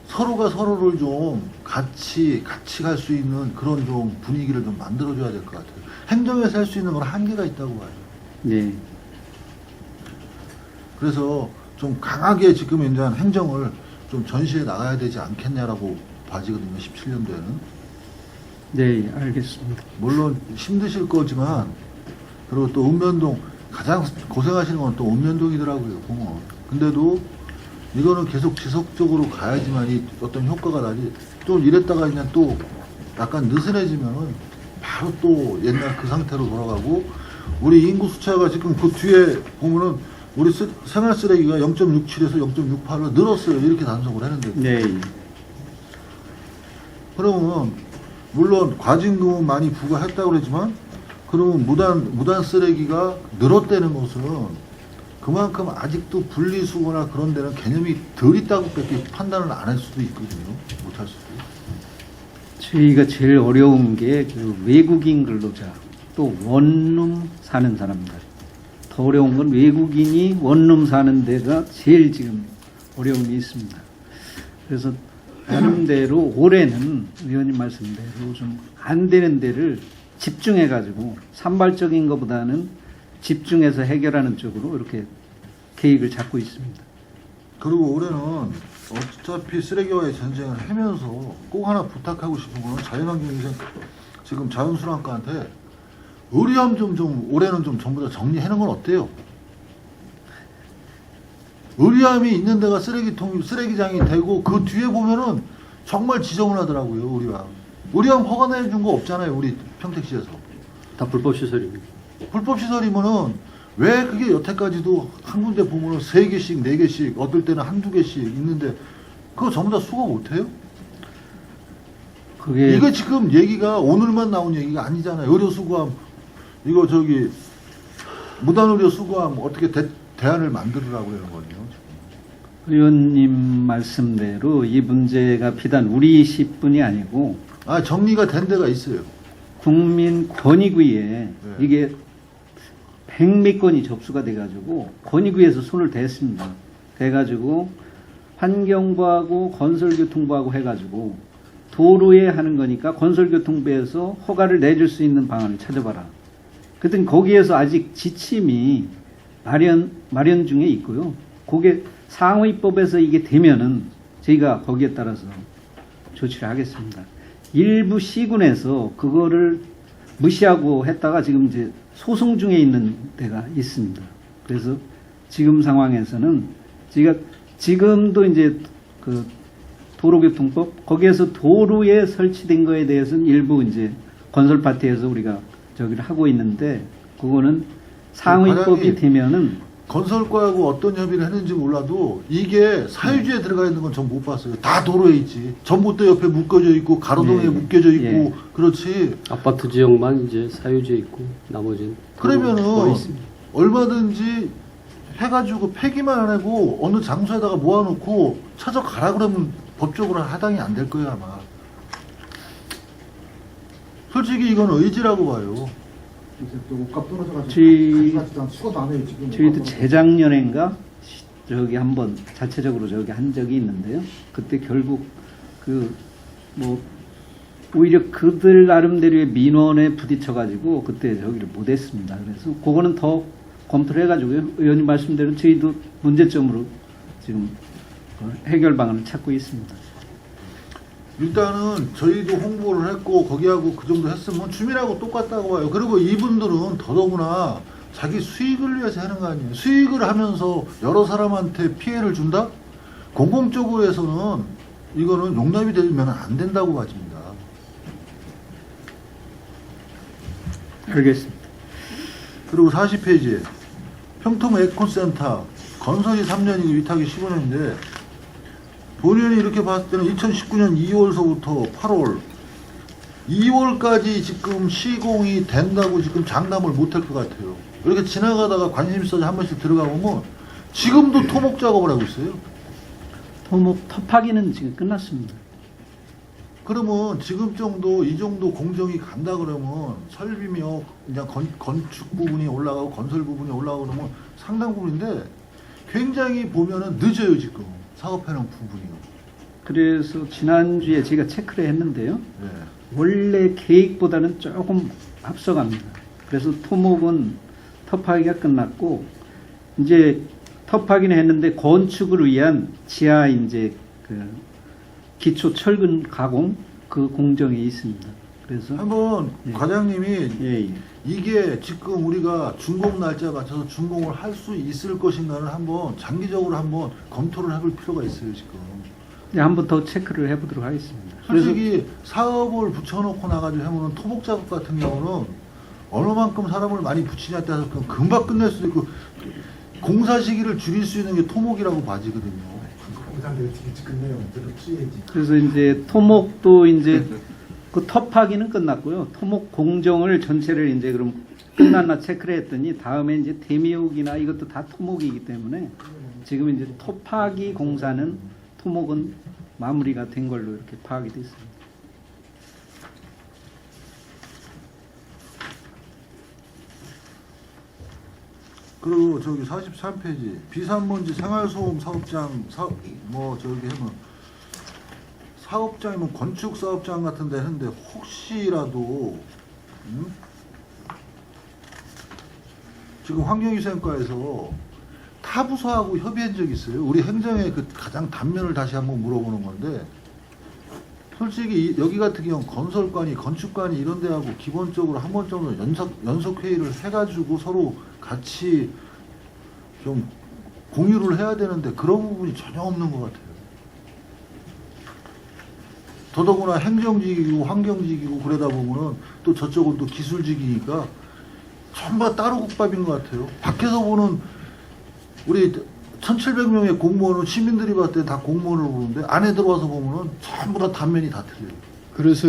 서로가 서로를 좀 같이 갈 수 있는 그런 좀 분위기를 좀 만들어줘야 될 것 같아요. 행정에서 할 수 있는 건 한계가 있다고 봐요. 네. 그래서 좀 강하게 지금 이제 행정을 좀 전시해 나가야 되지 않겠냐라고 봐지거든요. 17년도에는. 네, 알겠습니다. 물론 힘드실 거지만 그리고 또 읍면동 가장 고생하시는 건 또 읍면동이더라고요. 보면. 근데도 이거는 계속 지속적으로 가야지만 이 어떤 효과가 나지. 좀 이랬다가 그냥 또 약간 느슨해지면은 바로 또 옛날 그 상태로 돌아가고 우리 인구 숫자가 지금 그 뒤에 보면은 우리 생활 쓰레기가 0.67에서 0.68로 늘었어요. 이렇게 단속을 했는데. 네. 그러면 물론 과징금은 많이 부과했다고 그러지만 그러면 무단 쓰레기가 늘었다는 것은 그만큼 아직도 분리수거나 그런 데는 개념이 덜 있다고밖에 판단을 안 할 수도 있거든요. 못할 수도. 저희가 제일 어려운 게 그 외국인 근로자 또 원룸 사는 사람들. 더 어려운 건 외국인이 원룸 사는 데가 제일 지금 어려움이 있습니다. 그래서 나름대로 올해는 의원님 말씀대로 좀 안 되는 데를 집중해가지고 산발적인 것보다는 집중해서 해결하는 쪽으로 이렇게 계획을 잡고 있습니다. 그리고 올해는 어차피 쓰레기와의 전쟁을 하면서 꼭 하나 부탁하고 싶은 거는 자연환경위생 지금 자연순환과한테 의료함 좀 올해는 좀 전부 다 정리해놓은 건 어때요? 의료함이 있는 데가 쓰레기장이 되고 그 뒤에 보면은 정말 지저분하더라고요. 의료함 허가 내준 거 없잖아요. 우리 평택시에서. 다 불법 시설입니다. 불법 시설이면은 왜 그게 여태까지도 한 군데 보면은 3개씩 4개씩 어떨 때는 한두 개씩 있는데 그거 전부 다 수거 못해요? 그게 이거 지금 얘기가 오늘만 나온 얘기가 아니잖아요. 의료 수거함 이거 저기 무단 의료 수거함 어떻게 대안을 만들으라고 하는 거죠. 의원님 말씀대로 이 문제가 비단 우리 시뿐이 아니고 정리가 된 데가 있어요. 국민 권익위에 이게 100몇 건이 접수가 돼가지고 권익위에서 손을 댔습니다. 돼가지고 환경부하고 건설교통부하고 해가지고 도로에 하는 거니까 건설교통부에서 허가를 내줄 수 있는 방안을 찾아봐라. 그랬더니 거기에서 아직 지침이 마련 중에 있고요. 그게 상위법에서 이게 되면은 저희가 거기에 따라서 조치를 하겠습니다. 일부 시군에서 그거를 무시하고 했다가 지금 이제 소송 중에 있는 데가 있습니다. 그래서 지금 상황에서는 저희가 지금도 이제 그 도로교통법 거기에서 도로에 설치된 거에 대해서는 일부 이제 건설 파트에서 우리가 저기를 하고 있는데 그거는 상위법이 되면은 건설과하고 어떤 협의를 했는지 몰라도 이게 사유지에 들어가 있는 건 전 못 봤어요. 다 도로에 있지. 전봇대 옆에 묶여져 있고 가로등에 묶여져 있고 그렇지. 아파트 지역만 이제 사유지에 있고 나머지는 그러면은 뭐 있습니다. 얼마든지 해가지고 폐기만 안 하고 어느 장소에다가 모아놓고 찾아가라 그러면 법적으로 하당이 안 될 거예요 아마. 솔직히 이건 의지라고 봐요. 저희도 재작년인가 저기 한번 자체적으로 저기 한 적이 있는데요. 그때 결국 그 뭐 오히려 그들 나름대로의 민원에 부딪혀가지고 그때 저기를 못했습니다. 그래서 그거는 더 검토를 해가지고요. 의원님 말씀대로 저희도 문제점으로 지금 해결 방안을 찾고 있습니다. 일단은 저희도 홍보를 했고 거기하고 그 정도 했으면 주민하고 똑같다고 봐요. 그리고 이분들은 더더구나 자기 수익을 위해서 하는 거 아니에요. 수익을 하면서 여러 사람한테 피해를 준다? 공공적으로 해서는 이거는 용납이 되면 안 된다고 봐집니다. 알겠습니다. 그리고 40페이지에 평통 에코센터 건설이 3년이고 위탁이 15년인데 본인이 이렇게 봤을 때는 2019년 2월서부터 8월 2월까지 지금 시공이 된다고 지금 장담을 못할 것 같아요. 이렇게 지나가다가 관심 있어서 한 번씩 들어가 보면 지금도 토목 작업을 하고 있어요. 토목 터파기는 지금 끝났습니다. 그러면 지금 정도 이 정도 공정이 간다 그러면 설비며 그냥 건축 부분이 올라가고 건설 부분이 올라가고 그러면 상당 부분인데 굉장히 보면은 늦어요 지금 사업하는 부분이요. 그래서 지난주에 제가 체크를 했는데요. 네. 원래 계획보다는 조금 앞서갑니다. 그래서 토목은 터파기가 끝났고 이제 터파기는 했는데 건축을 위한 지하 이제 그 기초 철근 가공 그 공정이 있습니다. 그래서 한번 예. 과장님이 예, 예. 이게 지금 우리가 준공 날짜에 맞춰서 준공을 할 수 있을 것인가를 한번 장기적으로 한번 검토를 해볼 필요가 있어요 지금. 네, 한번 더 체크를 해보도록 하겠습니다. 그래서 솔직히 사업을 붙여놓고 나가지고 하면은 토목 작업 같은 경우는 어느 만큼 사람을 많이 붙이냐에 따라서 금방 끝낼 수도 있고 공사 시기를 줄일 수 있는 게 토목이라고 봐지거든요. 그래서 이제 토목도 이제 그 터파기는 끝났고요. 토목 공정을 전체를 이제 그럼 끝났나 체크를 했더니 다음에 이제 대미옥이나 이것도 다 토목이기 때문에 지금 이제 토파기 공사는 토목은 마무리가 된 걸로 이렇게 파악이 됐습니다. 그리고 저기 43페이지 비산먼지 생활소음 사업장 뭐 저기 하면 사업장이면 건축 사업장 같은 데 했는데 혹시라도 지금 환경위생과에서 타 부서하고 협의한 적이 있어요. 우리 행정의 그 가장 단면을 다시 한번 물어보는 건데 솔직히 여기 같은 경우 건설관이 건축관이 이런 데하고 기본적으로 한 번 정도 연속 회의를 해가지고 서로 같이 좀 공유를 해야 되는데 그런 부분이 전혀 없는 것 같아요. 더더구나 행정직이고 환경직이고 그러다 보면은 또 저쪽은 또 기술직이니까 전부 다 따로 국밥인 것 같아요. 밖에서 보는 우리 1700명의 공무원은 시민들이 봤을 때 다 공무원을 보는데 안에 들어와서 보면은 전부 다 단면이 다 틀려요. 그래서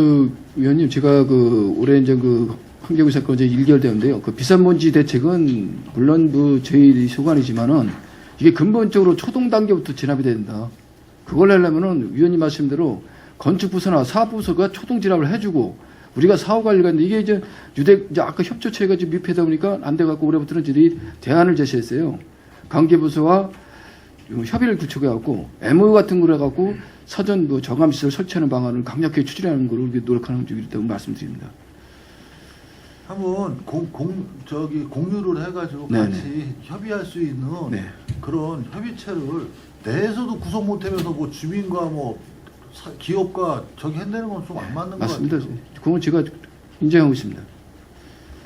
위원님 제가 그 올해 이제 그 환경위생권 이제 1개월되는데요. 그 비산먼지 대책은 물론 그 저희 소관이지만은 이게 근본적으로 초동 단계부터 진압이 된다. 그걸 하려면은 위원님 말씀대로 건축부서나 사업부서가 초동 진압을 해주고 우리가 사후 관리가 있는데 이게 이제 이제 아까 협조체가 지금 미흡하다 보니까 안 돼갖고 올해부터는 저희 대안을 제시했어요. 관계부서와 협의를 구축해갖고 MOU 같은 걸 해갖고 사전 뭐 저감시설 설치하는 방안을 강력하게 추진하는 걸 우리 노력하는 중이라고 말씀드립니다. 한번 공유를 해가지고 네네. 같이 협의할 수 있는 네. 그런 협의체를 내에서도 구성 못하면서 뭐 주민과 뭐 기업과 저기 한다는 건 좀 안 맞는 것 맞습니다. 같아요. 그건 제가 인정하고 있습니다.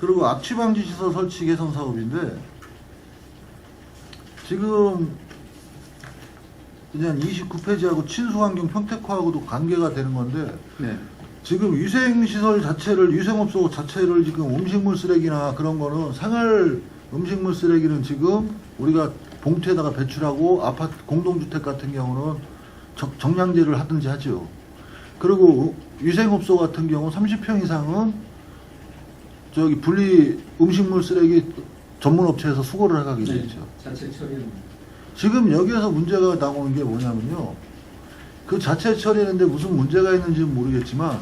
그리고 악취방지 시설 설치 개선 사업인데 지금 그냥 29페이지하고 친수환경 평택화하고도 관계가 되는 건데 네. 지금 위생시설 자체를 위생업소 자체를 지금 음식물 쓰레기나 그런 거는 생활 음식물 쓰레기는 지금 우리가 봉투에다가 배출하고 아파트 공동주택 같은 경우는 정량제를 하든지 하죠. 그리고 위생업소 같은 경우 30평 이상은 저기 분리 음식물 쓰레기 전문 업체에서 수거를 해가게 돼 있죠. 자체 처리는. 지금 여기에서 문제가 나오는 게 뭐냐면요. 그 자체 처리하는데 무슨 문제가 있는지는 모르겠지만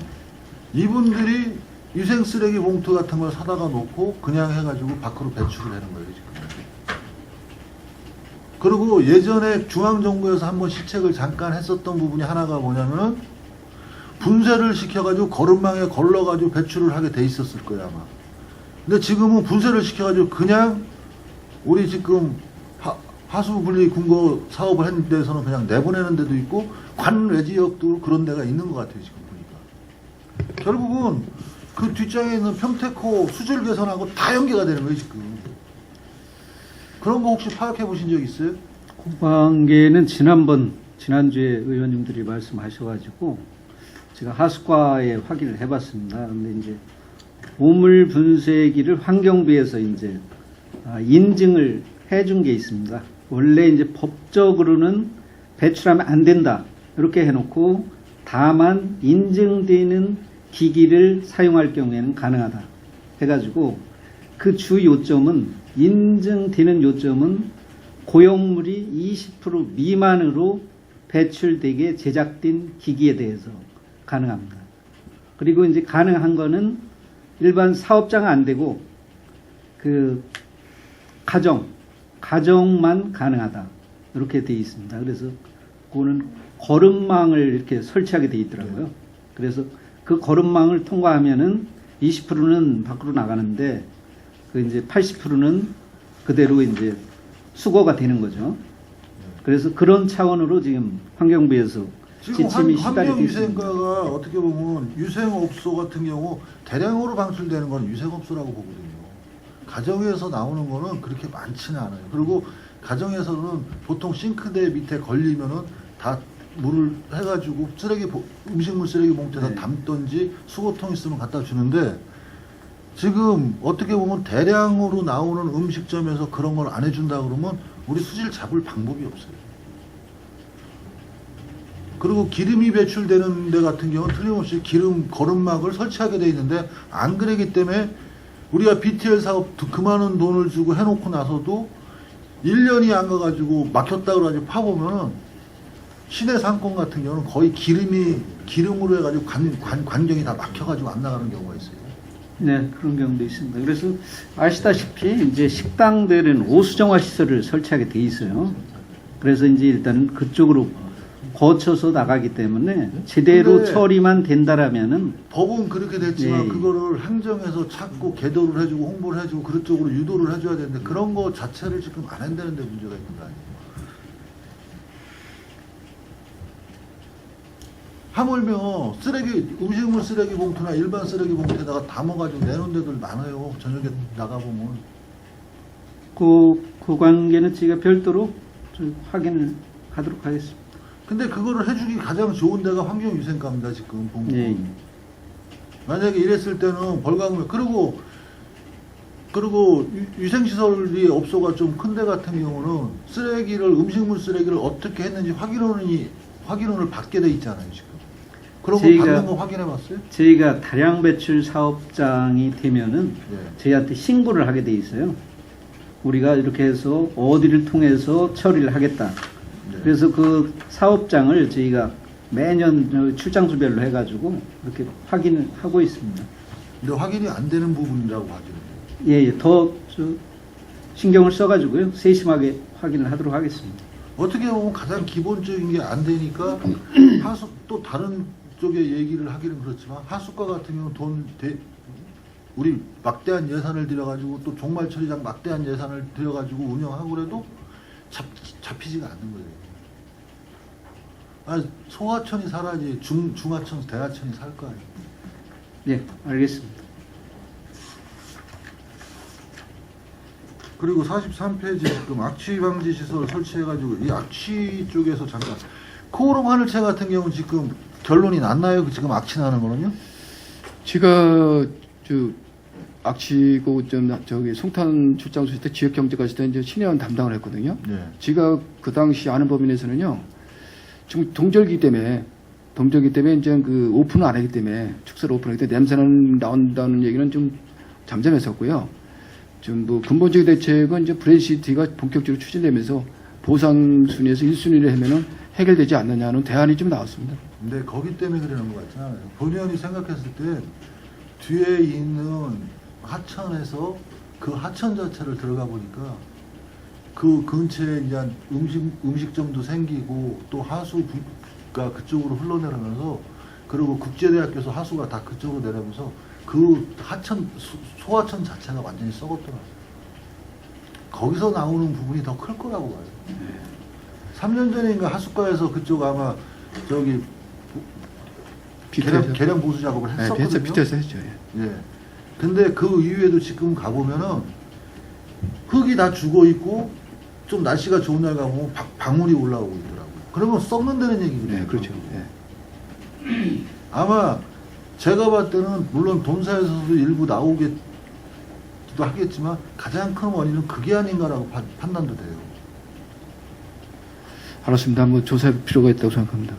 이분들이 위생 쓰레기 봉투 같은 걸 사다가 놓고 그냥 해가지고 밖으로 배출을 하는 거예요, 지금. 그리고 예전에 중앙정부에서 한번 시책을 잠깐 했었던 부분이 하나가 뭐냐면은 분쇄를 시켜가지고 거름망에 걸러가지고 배출을 하게 돼 있었을 거예요, 아마. 근데 지금은 분쇄를 시켜가지고 그냥 우리 지금 하수 분리 궁거 사업을 했는 데서는 그냥 내보내는 데도 있고 관 외지역도 그런 데가 있는 것 같아요, 지금 보니까. 결국은 그 뒷장에 있는 평택호 수질 개선하고 다 연계가 되는 거예요, 지금. 그런 거 혹시 파악해 보신 적 있어요? 그 관계는 지난주에 의원님들이 말씀하셔가지고 제가 하수과에 확인을 해봤습니다. 근데 이제 오물 분쇄기를 환경부에서 이제 인증을 해준 게 있습니다. 원래 이제 법적으로는 배출하면 안 된다 이렇게 해놓고 다만 인증되는 기기를 사용할 경우에는 가능하다 해가지고 그 주 요점은 인증되는 요점은 고용물이 20% 미만으로 배출되게 제작된 기기에 대해서 가능합니다. 그리고 이제 가능한 거는 일반 사업장은 안 되고 그 가정만 가능하다 이렇게 되어 있습니다. 그래서 그거는 거름망을 이렇게 설치하게 되어 있더라고요. 그래서 그 거름망을 통과하면은 20%는 밖으로 나가는데 그 이제 80%는 그대로 이제 수거가 되는 거죠. 그래서 그런 차원으로 지금 환경부에서 지금 지침이 시달이 되어 있습니다. 환경위생과가 어떻게 보면 유생업소 같은 경우 대량으로 방출되는 건 유생업소라고 보거든요. 가정에서 나오는 거는 그렇게 많지는 않아요. 그리고 가정에서는 보통 싱크대 밑에 걸리면은 다 물을 해가지고 음식물 쓰레기 봉투에다 네. 담던지 수거통 있으면 갖다 주는데 지금 어떻게 보면 대량으로 나오는 음식점에서 그런 걸 안 해준다 그러면 우리 수질 잡을 방법이 없어요. 그리고 기름이 배출되는 데 같은 경우는 틀림없이 기름 거름막을 설치하게 돼 있는데 안 그러기 때문에 우리가 BTL 사업 그 많은 돈을 주고 해놓고 나서도 1년이 안 가가지고 막혔다 그래가지고 파보면은 시내 상권 같은 경우는 거의 기름으로 해가지고 관경이 다 막혀가지고 안 나가는 경우가 있어요. 네, 그런 경우도 있습니다. 그래서 아시다시피 이제 식당들은 오수정화 시설을 설치하게 돼 있어요. 그래서 이제 일단은 그쪽으로 거쳐서 나가기 때문에 제대로 근데 처리만 된다라면은 법은 그렇게 됐지만 예. 그거를 행정에서 찾고 계도를 해주고 홍보를 해주고 그쪽으로 유도를 해줘야 되는데 그런 거 자체를 지금 안 한다는 데 문제가 있는 거 아니에요. 하물며 음식물 쓰레기 봉투나 일반 쓰레기 봉투에다가 담아가지고 내놓은 데들 많아요. 저녁에 나가보면. 그 관계는 제가 별도로 좀 확인을 하도록 하겠습니다. 근데 그거를 해주기 가장 좋은 데가 환경위생과입니다. 지금 보면. 예. 만약에 이랬을 때는 벌금을 그리고 위생시설이 업소가 좀 큰 데 같은 경우는 음식물 쓰레기를 어떻게 했는지 확인원을 받게 돼 있잖아요. 지금. 그런 거 받는 거 확인해 봤어요? 저희가 다량 배출 사업장이 되면은 네. 저희한테 신고를 하게 돼 있어요. 우리가 이렇게 해서 어디를 통해서 처리를 하겠다. 네. 그래서 그 사업장을 저희가 매년 출장수별로 해가지고 이렇게 확인을 하고 있습니다. 근데 확인이 안 되는 부분이라고 하죠. 예, 더 신경을 써가지고요. 세심하게 확인을 하도록 하겠습니다. 어떻게 보면 가장 기본적인 게 안 되니까 또 다른 쪽에 얘기를 하기는 그렇지만 하수과 같은 경우는 우리 막대한 예산을 들여가지고 또 종말 처리장 막대한 예산을 들여가지고 운영하고 그래도 잡히지가 않는 거예요. 소하천이 살아야지 중하천, 대하천이 살 거 아니에요. 네, 알겠습니다. 그리고 43페이지 지금 악취 방지 시설 설치해가지고 이 악취 쪽에서 잠깐 코오롱 하늘채 같은 경우는 지금 결론이 났나요? 지금 악취 나는 거는요? 제가 악취고 저기 송탄 출장 소실 때 지역 경제 갔을 때 이제 신의원 담당을 했거든요. 네. 제가 그 당시 아는 법에 내에서는요. 지금 동절기 때문에 이제 그 오픈을 안 하기 때문에 축사를 오픈하기 때문에 냄새는 나온다는 얘기는 좀 잠잠했었고요. 좀 뭐 근본적인 대책은 이제 브랜시티가 본격적으로 추진되면서 보상 순위에서 1순위를 하면은 해결되지 않느냐는 대안이 좀 나왔습니다. 근데 거기 때문에 그러는 것 같지 않아요. 본의원이 생각했을 때 뒤에 있는 하천에서 그 하천 자체를 들어가 보니까 그 근처에 이제 음식점도 생기고 또 하수가 그쪽으로 흘러내려면서 그리고 국제대학교에서 하수가 다 그쪽으로 내려면서 그 하천 소하천 자체가 완전히 썩었더라고요. 거기서 나오는 부분이 더 클 거라고 봐요. 3년 전인가 하수과에서 그쪽 아마 저기 개량 보수 작업을 했었거든요. 비트에서 했죠. 예. 예. 근데 그 이후에도 지금 가보면은 흙이 다 죽어 있고 좀 날씨가 좋은 날 가보면 방울이 올라오고 있더라고요. 그러면 썩는다는 얘기거든요. 네, 그렇죠. 예. 아마 제가 봤을 때는 물론 본사에서도 일부 나오기도 하겠지만 가장 큰 원인은 그게 아닌가라고 판단도 돼요. 알았습니다. 한번 조사할 필요가 있다고 생각합니다.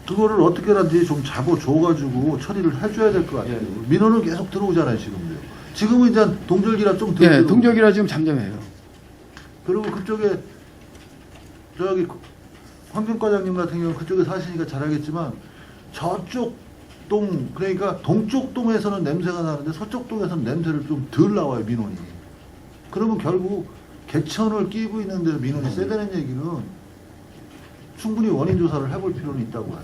그거를 어떻게든지 좀 잡아줘가지고 처리를 해줘야 될 것 같아요. 민원은 계속 들어오잖아요, 지금요. 지금은 이제 동절기라 좀 덜. 예, 동격이라 지금 잠잠해요. 그리고 그쪽에 저기 환경과장님 같은 경우는 그쪽에 사시니까 잘 알겠지만 저쪽 동 그러니까 동쪽 동에서는 냄새가 나는데 서쪽 동에서는 냄새를 좀 덜 나와요, 민원이. 그러면 결국 개천을 끼고 있는 데서 민원이 세다는 얘기는 충분히 원인 조사를 해볼 필요는 있다고 봐요.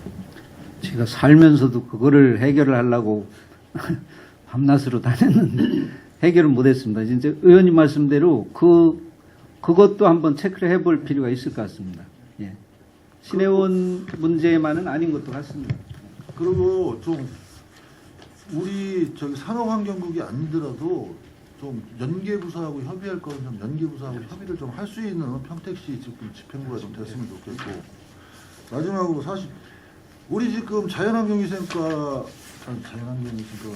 제가 살면서도 그거를 해결을 하려고 밤낮으로 다녔는데 해결을 못했습니다. 진짜 의원님 말씀대로 그것도 한번 체크를 해볼 필요가 있을 것 같습니다. 예. 신해원 문제만은 아닌 것도 같습니다. 그리고 좀 우리 저기 산업환경국이 아니더라도 좀 연계부서하고 협의할 거는 좀 연계부서하고 협의를 좀 할 수 있는 평택시 지금 집행부가 좀 됐으면 좋겠고, 마지막으로 사실 우리 지금 자연환경위생과가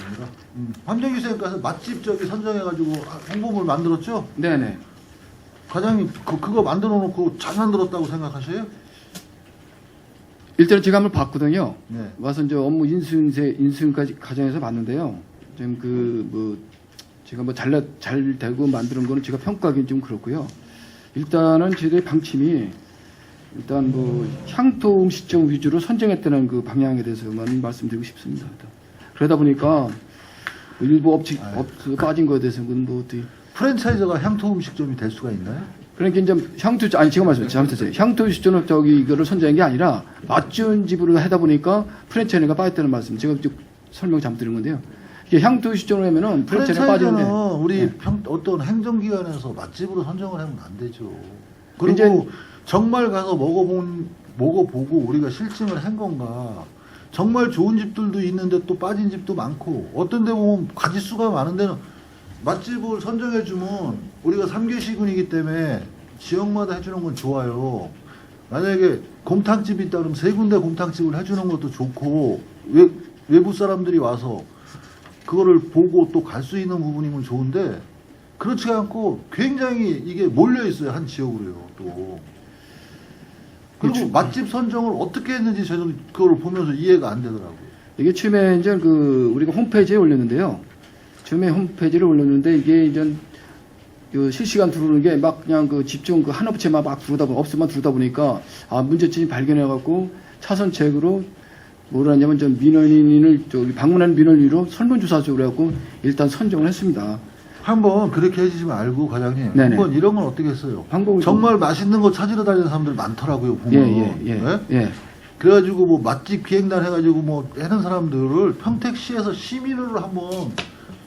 아니라 환경위생과에서 맛집 저기 선정해가지고 홍보물 만들었죠? 네네. 과장님 그거 만들어 놓고 잘 만들었다고 생각하세요? 일단은 제가 한번 봤거든요. 네. 와서 이제 업무 인수까지 과정에서 봤는데요. 지금 제가 잘 되고 만드는 거는 제가 평가하기는 좀 그렇고요. 일단은 저희들의 방침이 일단 향토 음식점 위주로 선정했다는 그 방향에 대해서만 말씀드리고 싶습니다. 그러다 보니까 일부 업체 빠진 거에 대해서는 어떻게 프랜차이즈가 향토 음식점이 될 수가 있나요? 그러니까 이제 제가 말씀드렸죠. 향토 음식점은 이거를 선정한 게 아니라 맛좋은 집으로 하다 보니까 프랜차이즈가 빠졌다는 말씀. 제가 좀 설명 잘못 드린 건데요. 이게 향토 음식점으로 하면은 프랜차이즈가 빠지는데 우리 네. 어떤 행정기관에서 맛집으로 선정을 하면 안 되죠. 그리고 이제 정말 가서 먹어보고 우리가 실증을 한 건가. 정말 좋은 집들도 있는데 또 빠진 집도 많고, 어떤 데 보면 가짓수가 많은 데는 맛집을 선정해주면 우리가 3개 시군이기 때문에 지역마다 해주는 건 좋아요. 만약에 곰탕집이 있다 그러면 3군데 곰탕집을 해주는 것도 좋고, 외부 사람들이 와서 그거를 보고 또 갈 수 있는 부분이면 좋은데, 그렇지 않고 굉장히 이게 몰려 있어요, 한 지역으로요. 또 그리고 맛집 선정을 어떻게 했는지 저는 그걸 보면서 이해가 안 되더라고요. 이게 처음에 이제 우리가 홈페이지에 올렸는데요. 처음에 홈페이지를 올렸는데 이게 이제 실시간 들어오는 게 막 그냥 집중 한 업체만 막 들어오다 보니까 업소만 들어오다 보니까 문제점이 발견해갖고 차선책으로 뭐라 하냐면 좀 민원인을 방문하는 민원인으로 설문조사적으로 해갖고 일단 선정을 했습니다. 한번 그렇게 해주지 말고 과장님, 네네. 한번 이런 건 어떻게 했어요? 방법을 정말 맛있는 거 찾으러 다니는 사람들 많더라고요, 보면. 네? 그래가지고 뭐 맛집 기획단 해가지고 뭐 하는 사람들을 평택시에서 시민으로 한번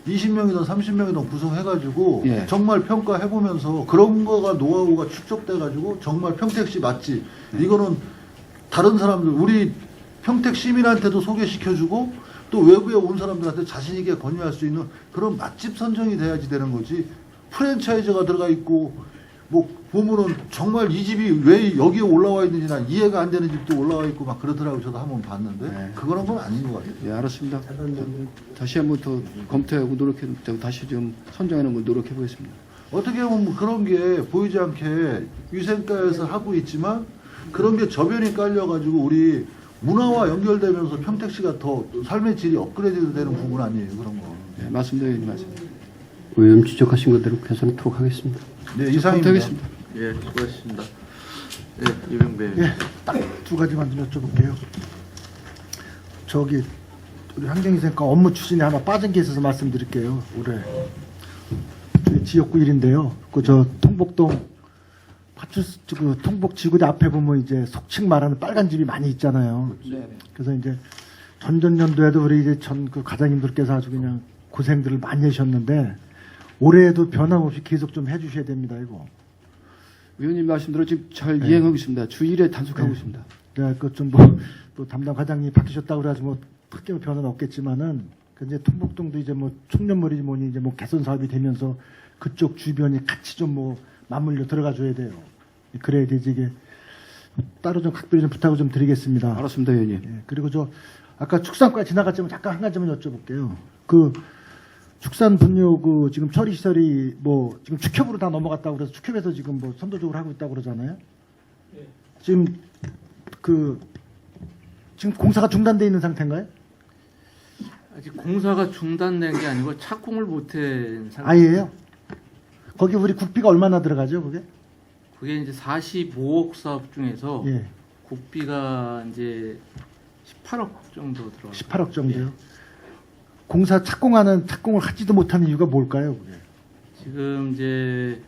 20명이든 30명이든 구성해가지고 예. 정말 평가해보면서 그런 거가 노하우가 축적돼가지고 정말 평택시 맛집, 이거는 다른 사람들, 우리 평택 시민한테도 소개시켜주고 또 외부에 온 사람들한테 자신있게 권유할 수 있는 그런 맛집 선정이 돼야지 되는 거지. 프랜차이즈가 들어가 있고 뭐 보면은 정말 이 집이 왜 여기에 올라와 있는지 난 이해가 안 되는 집도 올라와 있고 막 그러더라고요. 저도 한번 봤는데 네. 그거는 건 아닌 것 같아요. 예, 알았습니다. 다시 한번 더 검토하고 다시 좀 선정하는 걸 노력해 보겠습니다. 어떻게 보면 그런 게 보이지 않게 위생과에서 하고 있지만 그런 게 저변이 깔려가지고 우리 문화와 연결되면서 평택시가 더 삶의 질이 업그레이드 되는 부분 아니에요, 그런 거. 네, 맞습니다. 의원님 말씀. 의원님 지적하신 것대로 개선하도록 하겠습니다. 네, 이상입니다. 하겠습니다. 예, 수고하셨습니다. 예, 이병배. 예, 딱 두 가지만 좀 여쭤볼게요. 저기 우리 환경위생과 업무 추진에 하나 빠진 게 있어서 말씀드릴게요. 올해 저희 지역구 일인데요. 그 저 통복동 파출소 그 통복 지구대 앞에 보면 이제 속칭 말하는 빨간 집이 많이 있잖아요. 그래서 이제 전전년도에도 우리 이제 전 그 과장님들께서 아주 그냥 고생들을 많이 하셨는데 올해에도 변함없이 계속 좀 해주셔야 됩니다. 이거. 의원님 말씀대로 지금 잘 이행하고 있습니다. 주 1회 단속하고 네. 있습니다. 네, 그좀 뭐 또 담당 과장님이 바뀌셨다고 그래가지고 뭐 크게 변화는 없겠지만은 그 이제 통복동도 이제 뭐 청년머리 뭐니 이제 뭐 개선 사업이 되면서 그쪽 주변이 같이 좀 뭐 맞물려 들어가 줘야 돼요. 그래야 되지 이게 따로 좀 각별히 좀 부탁을 좀 드리겠습니다. 알았습니다, 의원님. 예, 그리고 저 아까 축산과 지나갔지만 잠깐 한 가지만 여쭤볼게요. 그 축산 분뇨 그 지금 처리 시설이 뭐 지금 축협으로 다 넘어갔다고 그래서 축협에서 지금 뭐 선도적으로 하고 있다고 그러잖아요. 지금 지금 공사가 중단돼 있는 상태인가요? 아직 공사가 중단된 게 아니고 착공을 못한 상태. 아예요. 거기 우리 국비가 얼마나 들어가죠, 그게? 그게 이제 45억 사업 중에서 예, 국비가 이제 18억 정도 들어가. 18억 정도요. 공사 착공을 하지도 못하는 이유가 뭘까요, 그게? 지금 이제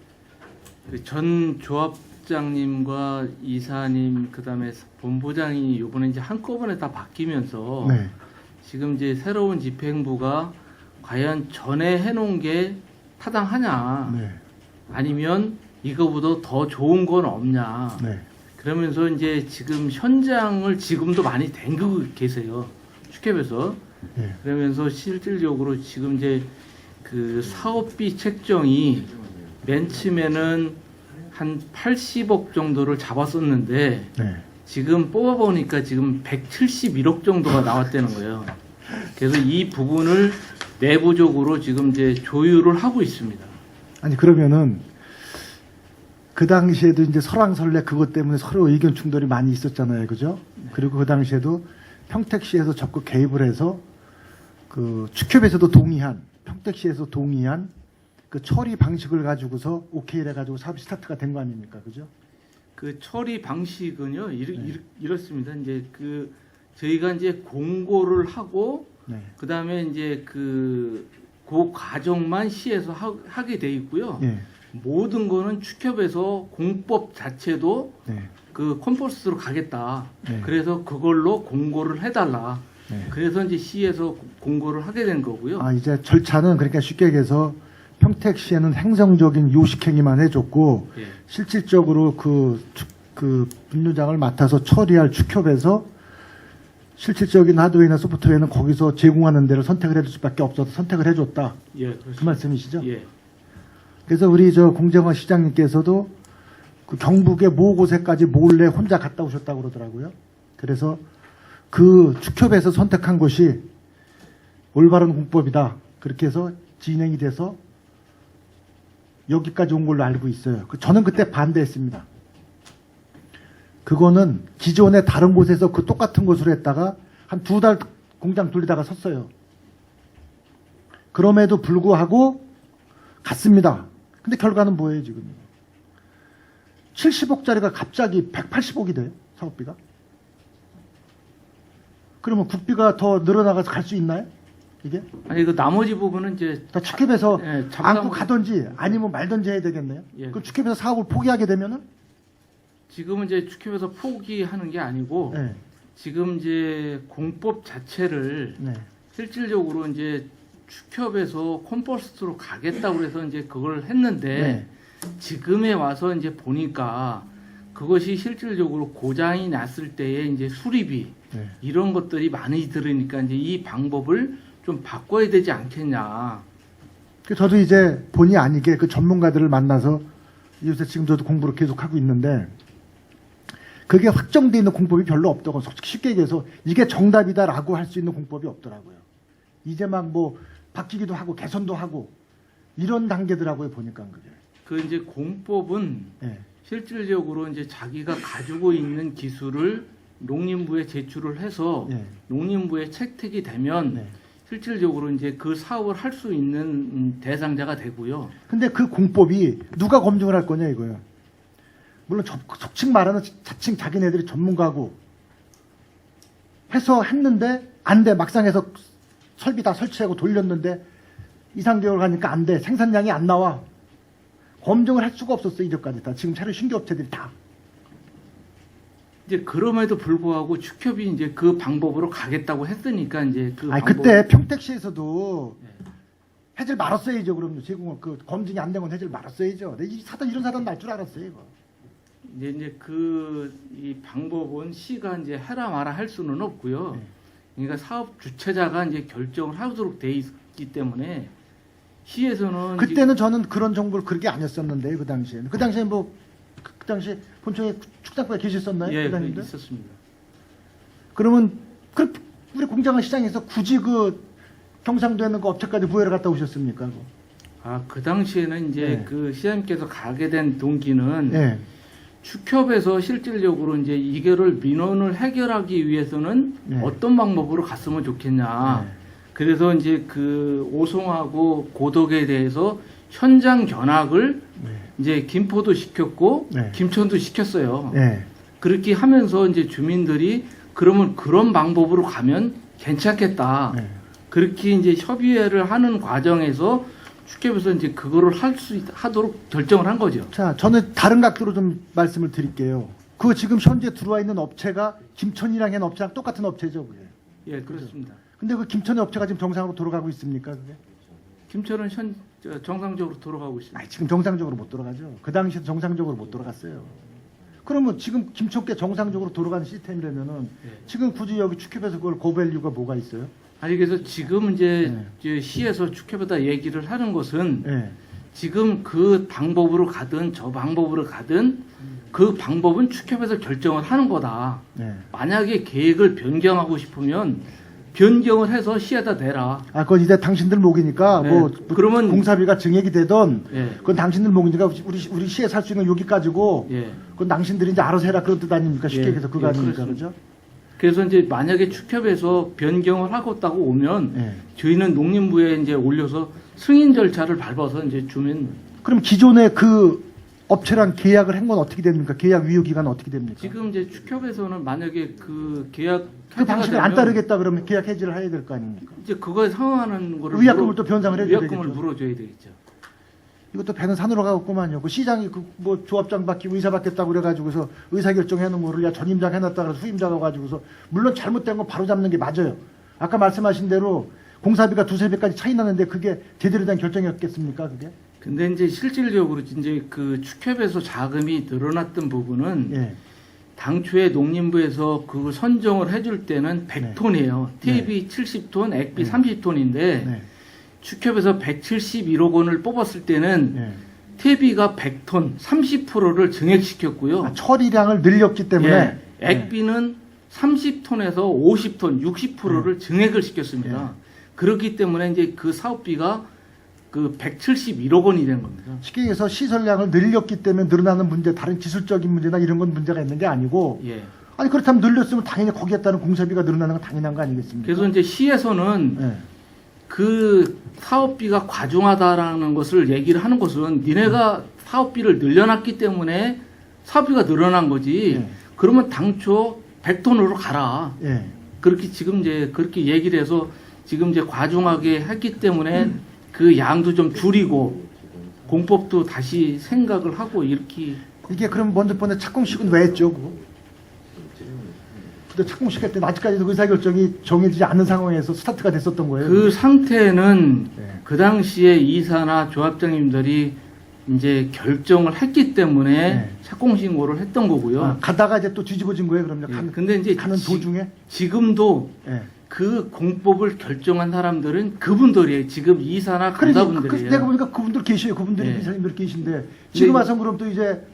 그 전 조합장님과 이사님 그다음에 본부장이 이번에 이제 한꺼번에 다 바뀌면서 네, 지금 이제 새로운 집행부가 과연 전에 해놓은 게 타당하냐 네, 아니면 이거보다 더 좋은 건 없냐 네, 그러면서 이제 지금 현장을 지금도 많이 댕기고 계세요 축협에서 네. 그러면서 실질적으로 지금 이제 그 사업비 책정이 맨 처음에는 한 80억 정도를 잡았었는데 네. 지금 뽑아보니까 지금 171억 정도가 나왔다는 거예요. 그래서 이 부분을 내부적으로 지금 이제 조율을 하고 있습니다. 아니 그러면은 그 당시에도 이제 설왕설래 그것 때문에 서로 의견 충돌이 많이 있었잖아요, 그죠? 그리고 그 당시에도 평택시에서 적극 개입을 해서 그 축협에서도 동의한 평택시에서 동의한 그 처리 방식을 가지고서 오케이를 해가지고 사업 스타트가 된 거 아닙니까, 그죠? 그 처리 방식은요 이렇습니다. 이제 그 저희가 이제 공고를 하고 네, 그 다음에 이제 그 과정만 시에서 하게 돼 있고요. 예, 모든 거는 축협에서 공법 자체도 네, 그 컴포스트로 가겠다. 네. 그래서 그걸로 공고를 해달라. 네. 그래서 이제 시에서 공고를 하게 된 거고요. 아 이제 절차는 그러니까 쉽게 얘기해서 평택시에는 행정적인 요식행위만 해줬고 예. 실질적으로 그 분류장을 맡아서 처리할 축협에서 실질적인 하드웨어나 소프트웨어는 거기서 제공하는 데를 선택을 해줄 수밖에 없어서 선택을 해줬다. 예, 그렇습니다. 그 말씀이시죠? 예. 그래서 우리 저 공정화 시장님께서도 그 경북의 모 곳에까지 몰래 혼자 갔다 오셨다고 그러더라고요. 그래서 그 축협에서 선택한 것이 올바른 공법이다. 그렇게 해서 진행이 돼서 여기까지 온 걸로 알고 있어요. 저는 그때 반대했습니다. 그거는 기존에 다른 곳에서 그 똑같은 곳으로 했다가 한 2달 공장 돌리다가 섰어요. 그럼에도 불구하고 갔습니다. 근데 결과는 뭐예요, 지금? 70억짜리가 갑자기 180억이 돼요, 사업비가. 그러면 국비가 더 늘어나가서 갈 수 있나요? 이게? 아니 그 나머지 부분은 이제 다 축협에서 예, 안고 가든지 아니면 말든지 해야 되겠네요. 예. 그 축협에서 사업을 포기하게 되면은? 지금은 이제 축협에서 포기하는 게 아니고 네. 지금 이제 공법 자체를 네. 실질적으로 이제 축협에서 컴포스트로 가겠다고 그래서 이제 그걸 했는데 네. 지금에 와서 이제 보니까 그것이 실질적으로 고장이 났을 때에 이제 수리비 네. 이런 것들이 많이 들으니까 이제 이 방법을 좀 바꿔야 되지 않겠냐. 저도 이제 본의 아니게 그 전문가들을 만나서 요새 지금 저도 공부를 계속 하고 있는데 그게 확정되어 있는 공법이 별로 없다고 솔직히 쉽게 얘기해서 이게 정답이다라고 할 수 있는 공법이 없더라고요. 이제 막 뭐 바뀌기도 하고 개선도 하고 이런 단계더라고요, 보니까 그게. 그 이제 공법은 네. 실질적으로 이제 자기가 가지고 있는 기술을 농림부에 제출을 해서 네. 농림부에 채택이 되면 네. 실질적으로 이제 그 사업을 할 수 있는 대상자가 되고요. 근데 그 공법이 누가 검증을 할 거냐 이거예요. 물론 속칭 말하는 자칭 자기네들이 전문가고 해서 했는데 안 돼. 막상 해서 설비 다 설치하고 돌렸는데 2, 3개월 가니까 안 돼. 생산량이 안 나와. 검증을 할 수가 없었어. 이제까지 다. 지금 차려 신규 업체들이 다. 이제 그럼에도 불구하고 축협이 이제 그 방법으로 가겠다고 했으니까 이제 그 아니 방법. 그때 평택시에서도 해질 말았어야죠. 그럼 제공을 그 검증이 안 된 건 해질 말았어야죠. 이 사단 이런 사단 날 줄 알았어요. 이거. 이제 이 방법은 시가 이제 해라 마라 할 수는 없고요. 그러니까 사업 주체자가 이제 결정을 하도록 돼 있기 때문에 시에서는 그때는 저는 그런 정보를 그렇게 안 했었는데 그 당시에는. 그 당시에 뭐 그 당시 본청에 축산부에 계셨었나요? 예, 부장님들? 있었습니다. 그러면 우리 공장을 시장에서 굳이 그 경상도에 있는 그 업체까지 부여를 갔다 오셨습니까? 그거? 그 당시에는 이제 네. 그 시장님께서 가게 된 동기는 예. 축협에서 실질적으로 이제 이거를 민원을 해결하기 위해서는 네. 어떤 방법으로 갔으면 좋겠냐. 네. 그래서 이제 그 오송하고 고덕에 대해서 현장 견학을 네. 이제 김포도 시켰고 네. 김천도 시켰어요. 예. 그렇게 하면서 이제 주민들이 그러면 그런 방법으로 가면 괜찮겠다. 네. 그렇게 이제 협의회를 하는 과정에서 축협에서 이제 그거를 하도록 결정을 한 거죠. 자, 저는 다른 각도로 좀 말씀을 드릴게요. 그 지금 현재 들어와 있는 업체가 김천이랑 한 업체랑 똑같은 업체죠, 그게. 예, 그렇습니다. 근데 그 김천의 업체가 지금 정상으로 돌아가고 있습니까, 그게? 김천은 정상적으로 돌아가고 있습니다. 아니, 지금 정상적으로 못 돌아가죠. 그 당시에 정상적으로 못 돌아갔어요. 그러면 지금 김천께 정상적으로 돌아가는 시스템이라면은 지금 굳이 여기 축협에서 그걸 고발 이유가 뭐가 있어요? 아니 그래서 지금 이제 네. 이제 시에서 축협에다 얘기를 하는 것은 예. 지금 그 방법으로 가든 저 방법으로 가든 그 방법은 축협에서 결정을 하는 거다. 예. 만약에 계획을 변경하고 싶으면 변경을 해서 시에다 내라. 아, 그건 이제 당신들 목이니까 네. 뭐 그러면- 공사비가 증액이 되던 예. 그건 당신들 목이니까 우리 시에 살 수 있는 여기까지고 예. 그건 당신들이 이제 알아서 해라 그런 뜻 아닙니까? 쉽게 예. 얘기해서 그거 예, 아닙니까? 그렇습니다. 그죠? 그래서 이제 만약에 축협에서 변경을 하겠다고 오면 예. 저희는 농림부에 이제 올려서 승인 절차를 밟아서 이제 주면 그럼 기존에 그 업체랑 계약을 한 건 어떻게 됩니까? 계약 유효 기간은 어떻게 됩니까? 지금 이제 축협에서는 만약에 그 계약 그 방식을 안 되면 따르겠다 그러면 계약 해지를 해야 될 거 아닙니까? 이제 그거에 상응하는 거를 의약금을 또 변상을 해줘야 의약금을 되겠죠. 물어줘야 되겠죠. 이것도 배는 산으로 가겠구만요. 그 시장이 그 뭐 조합장 바뀌고 의사 바뀌었다고 그래가지고서 의사 결정해놓은 거를 야 전임장 해놨다 그래서 후임장 와가지고서 물론 잘못된 거 바로 잡는 게 맞아요. 아까 말씀하신 대로 공사비가 두세 배까지 차이 나는데 그게 제대로 된 결정이었겠습니까? 그게? 근데 이제 실질적으로 이제 그 축협에서 자금이 늘어났던 부분은 예. 당초에 농림부에서 그 선정을 해줄 때는 100톤이에요. TAB 70톤, 액비 30톤인데 네. 축협에서 171억 원을 뽑았을 때는 예. TAB가 100톤, 30%를 증액시켰고요. 아, 처리량을 늘렸기 때문에 예, 액비는 30톤에서 50톤, 60%를 증액을 시켰습니다. 그렇기 때문에 이제 그 사업비가 그 171억 원이 된 겁니다. 쉽게 얘기해서 시설량을 늘렸기 때문에 늘어나는 문제, 다른 기술적인 문제나 이런 건 문제가 있는 게 아니고 예. 아니 그렇다면 늘렸으면 당연히 거기에 따른 공사비가 늘어나는 건 당연한 거 아니겠습니까? 그래서 이제 시에서는 예. 그 사업비가 과중하다라는 것을 얘기를 하는 것은 니네가 사업비를 늘려놨기 때문에 사업비가 늘어난 거지. 예. 그러면 당초 100톤으로 가라. 예. 그렇게 지금 이제 그렇게 얘기를 해서 지금 이제 과중하게 했기 때문에 그 양도 좀 줄이고 공법도 다시 생각을 하고 이렇게 이게 그럼 먼저 번에 착공식은 왜 했죠? 그거? 근데 착공식 할 때는 아직까지도 의사결정이 정해지지 않은 상황에서 스타트가 됐었던 거예요. 그 상태는 네. 그 당시에 이사나 조합장님들이 이제 결정을 했기 때문에 네. 착공신고를 했던 거고요. 아, 가다가 이제 또 뒤집어진 거예요. 그럼요. 예, 근데 이제 가는 도중에. 지금도 예. 그 공법을 결정한 사람들은 그분들이에요. 지금 이사나 그러니까 간사분들이에요. 내가 보니까 그분들 계셔요. 그분들이 네. 이사님들 계신데 지금 네. 와서 그럼 또 이제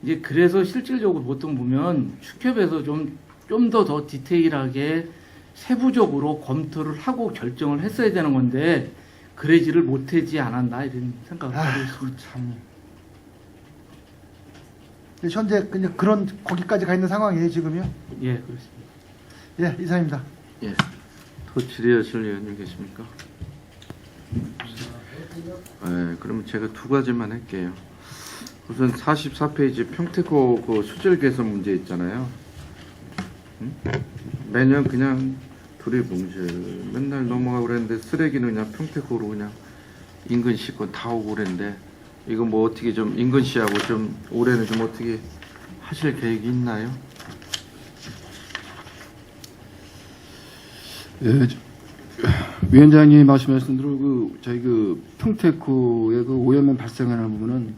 이제 그래서 실질적으로 보통 보면 축협에서 좀 더 디테일하게 세부적으로 검토를 하고 결정을 했어야 되는 건데 그러지를 못하지 않았나 이런 생각을 하고 있습니다. 참. 현재 그냥 그런 거기까지 가 있는 상황이에요 지금요. 예, 그렇습니다. 예, 이사입니다. 예. 더 질의하실 의원님 계십니까? 네, 그러면 제가 두 가지만 할게요. 우선 44페이지 평택호 그 수질 개선 문제 있잖아요. 매년 그냥 두리뭉실 맨날 넘어가고 그랬는데 쓰레기는 그냥 평택호로 그냥 인근 씨거 다 오고 그랬는데 이거 뭐 어떻게 좀 인근 씨하고 좀 올해는 좀 어떻게 하실 계획이 있나요? 예, 위원장님이 말씀하신 대로 저희 평택호의 오염면 발생하는 부분은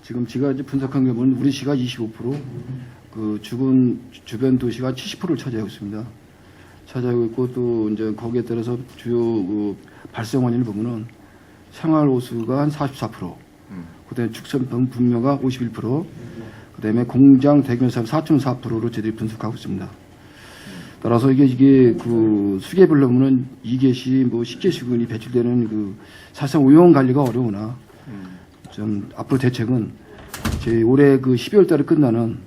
지금 제가 이제 분석한 게 보면 우리 시가 25%, 주변 도시가 70%를 차지하고 있습니다. 차지하고 있고 또 이제 거기에 따라서 주요 발생 원인을 보면은 생활 호수가 한 44%, 그다음에 축산 분묘가 51%, 그다음에 공장 대기오염 4.4%로 저희들이 분석하고 있습니다. 따라서 이게 수개별 보면은 2개시, 10개시군이 배출되는 사실상 오염 관리가 어려우나 좀 앞으로 대책은 올해 12월 달에 끝나는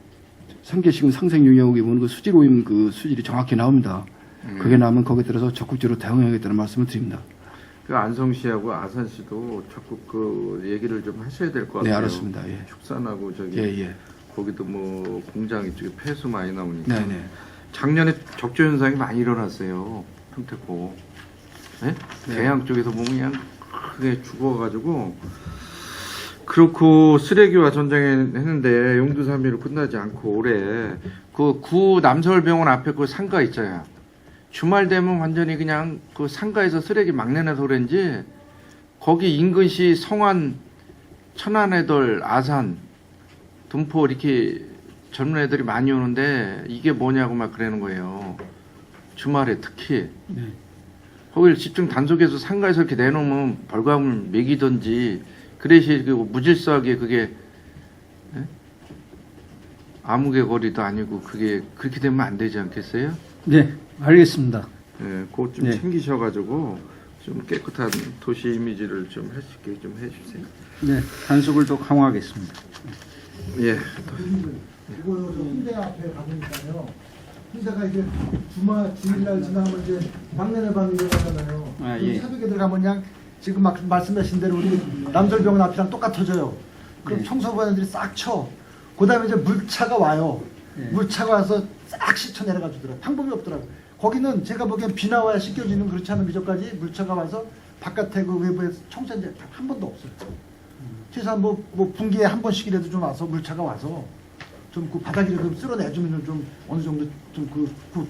3개시군 상생 용역에 보면 수질 오염 수질이 정확히 나옵니다. 그게 나오면 거기에 따라서 적극적으로 대응해야겠다는 말씀을 드립니다. 그 안성시하고 아산시도 적극 얘기를 좀 하셔야 될 것 같아요. 네, 알았습니다. 예. 축산하고 예. 거기도 공장 이쪽에 폐수 많이 나오니까. 네. 작년에 적조 현상이 많이 일어났어요. 평택호. 네? 대양 쪽에서 보면 그냥 크게 죽어가지고 그렇고 쓰레기와 전쟁했는데 용두삼이로 끝나지 않고 올해 구 남서울병원 앞에 상가 있잖아요. 주말 되면 완전히 그냥 상가에서 쓰레기 막 내놔서 그런지 거기 인근시 성안, 천안애들, 아산, 둔포 이렇게 젊은 애들이 많이 오는데 이게 뭐냐고 막 그러는 거예요. 주말에 특히. 거길 집중 단속해서 상가에서 이렇게 내놓으면 벌금을 매기든지 그래야지 무질서하게 그게 아무개 거리도 아니고 그게 그렇게 되면 안 되지 않겠어요? 네, 알겠습니다. 네, 그거 좀 챙기셔가지고 좀 깨끗한 도시 이미지를 좀 할 수 있게 좀 해주세요. 네, 단속을 더 강화하겠습니다. 예. 이거 홍대 앞에 가보니까요. 홍대가 이제 주일날 지나면 이제 막내네 밤이 일어나잖아요. 아, 예. 새벽에 들어가면 그냥 지금 막 말씀하신 대로 우리 남설병원 앞이랑 똑같아져요. 그럼 청소부원들이 싹 쳐. 그다음에 이제 물차가 와요. 물차가 와서 싹 씻어 내려가 주더라고요. 방법이 없더라고요. 거기는 제가 보기엔 비 나와야 씻겨지는 그렇지 않은 미적까지 물차가 와서 바깥에 외부에 청소한 적 한 번도 없어요. 최소한 분기에 한 번씩이라도 좀 와서 물차가 와서 좀 바닥이라도 쓸어내주면 좀 어느 정도 좀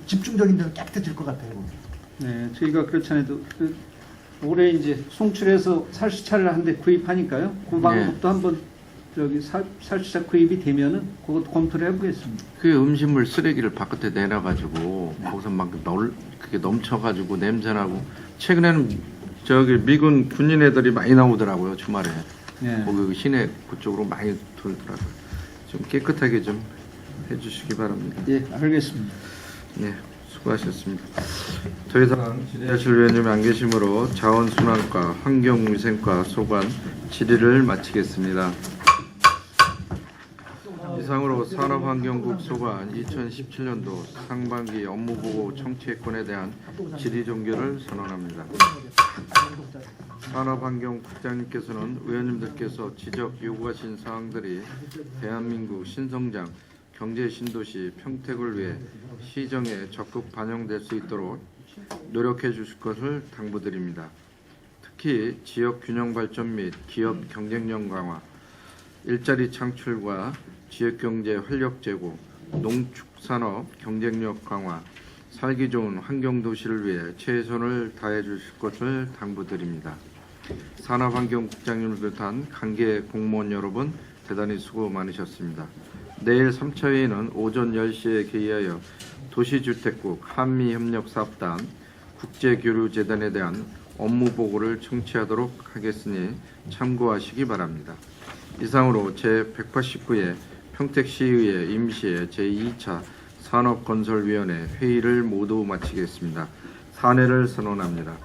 집중적인 데서 깨끗해질 것 같아요. 네, 저희가 그렇지 않아도 올해 이제 송출해서 살수차를 한 대 구입하니까요. 그 방법도 한번 살수차 구입이 되면은 그것도 검토를 해보겠습니다. 그 음식물 쓰레기를 바깥에 내놔가지고 거기서 막 그게 넘쳐가지고 냄새나고 최근에는 미군 군인 애들이 많이 나오더라고요 주말에. 네. 거기 시내 그쪽으로 많이 돌더라고요. 좀 깨끗하게 좀 해주시기 바랍니다. 예, 알겠습니다. 네, 수고하셨습니다. 더 이상 질의하실 의원님이 안 계시므로 자원순환과 환경위생과 소관 질의를 마치겠습니다. 이상으로 산업환경국 소관 2017년도 상반기 업무보고 청취권에 대한 질의 종결을 선언합니다. 산업환경국장님께서는 의원님들께서 지적 요구하신 사항들이 대한민국 신성장 경제신도시 평택을 위해 시정에 적극 반영될 수 있도록 노력해 주실 것을 당부드립니다. 특히 지역 균형 발전 및 기업 경쟁력 강화, 일자리 창출과 지역경제 활력 제고, 농축산업 경쟁력 강화, 살기 좋은 환경도시를 위해 최선을 다해 주실 것을 당부드립니다. 산업환경국장님을 비롯한 관계 공무원 여러분 대단히 수고 많으셨습니다. 내일 3차 회의는 오전 10시에 개의하여 도시주택국 한미협력사업단 국제교류재단에 대한 업무보고를 청취하도록 하겠으니 참고하시기 바랍니다. 이상으로 제189회 평택시의회 임시회 제2차 산업건설위원회 회의를 모두 마치겠습니다. 산회를 선언합니다.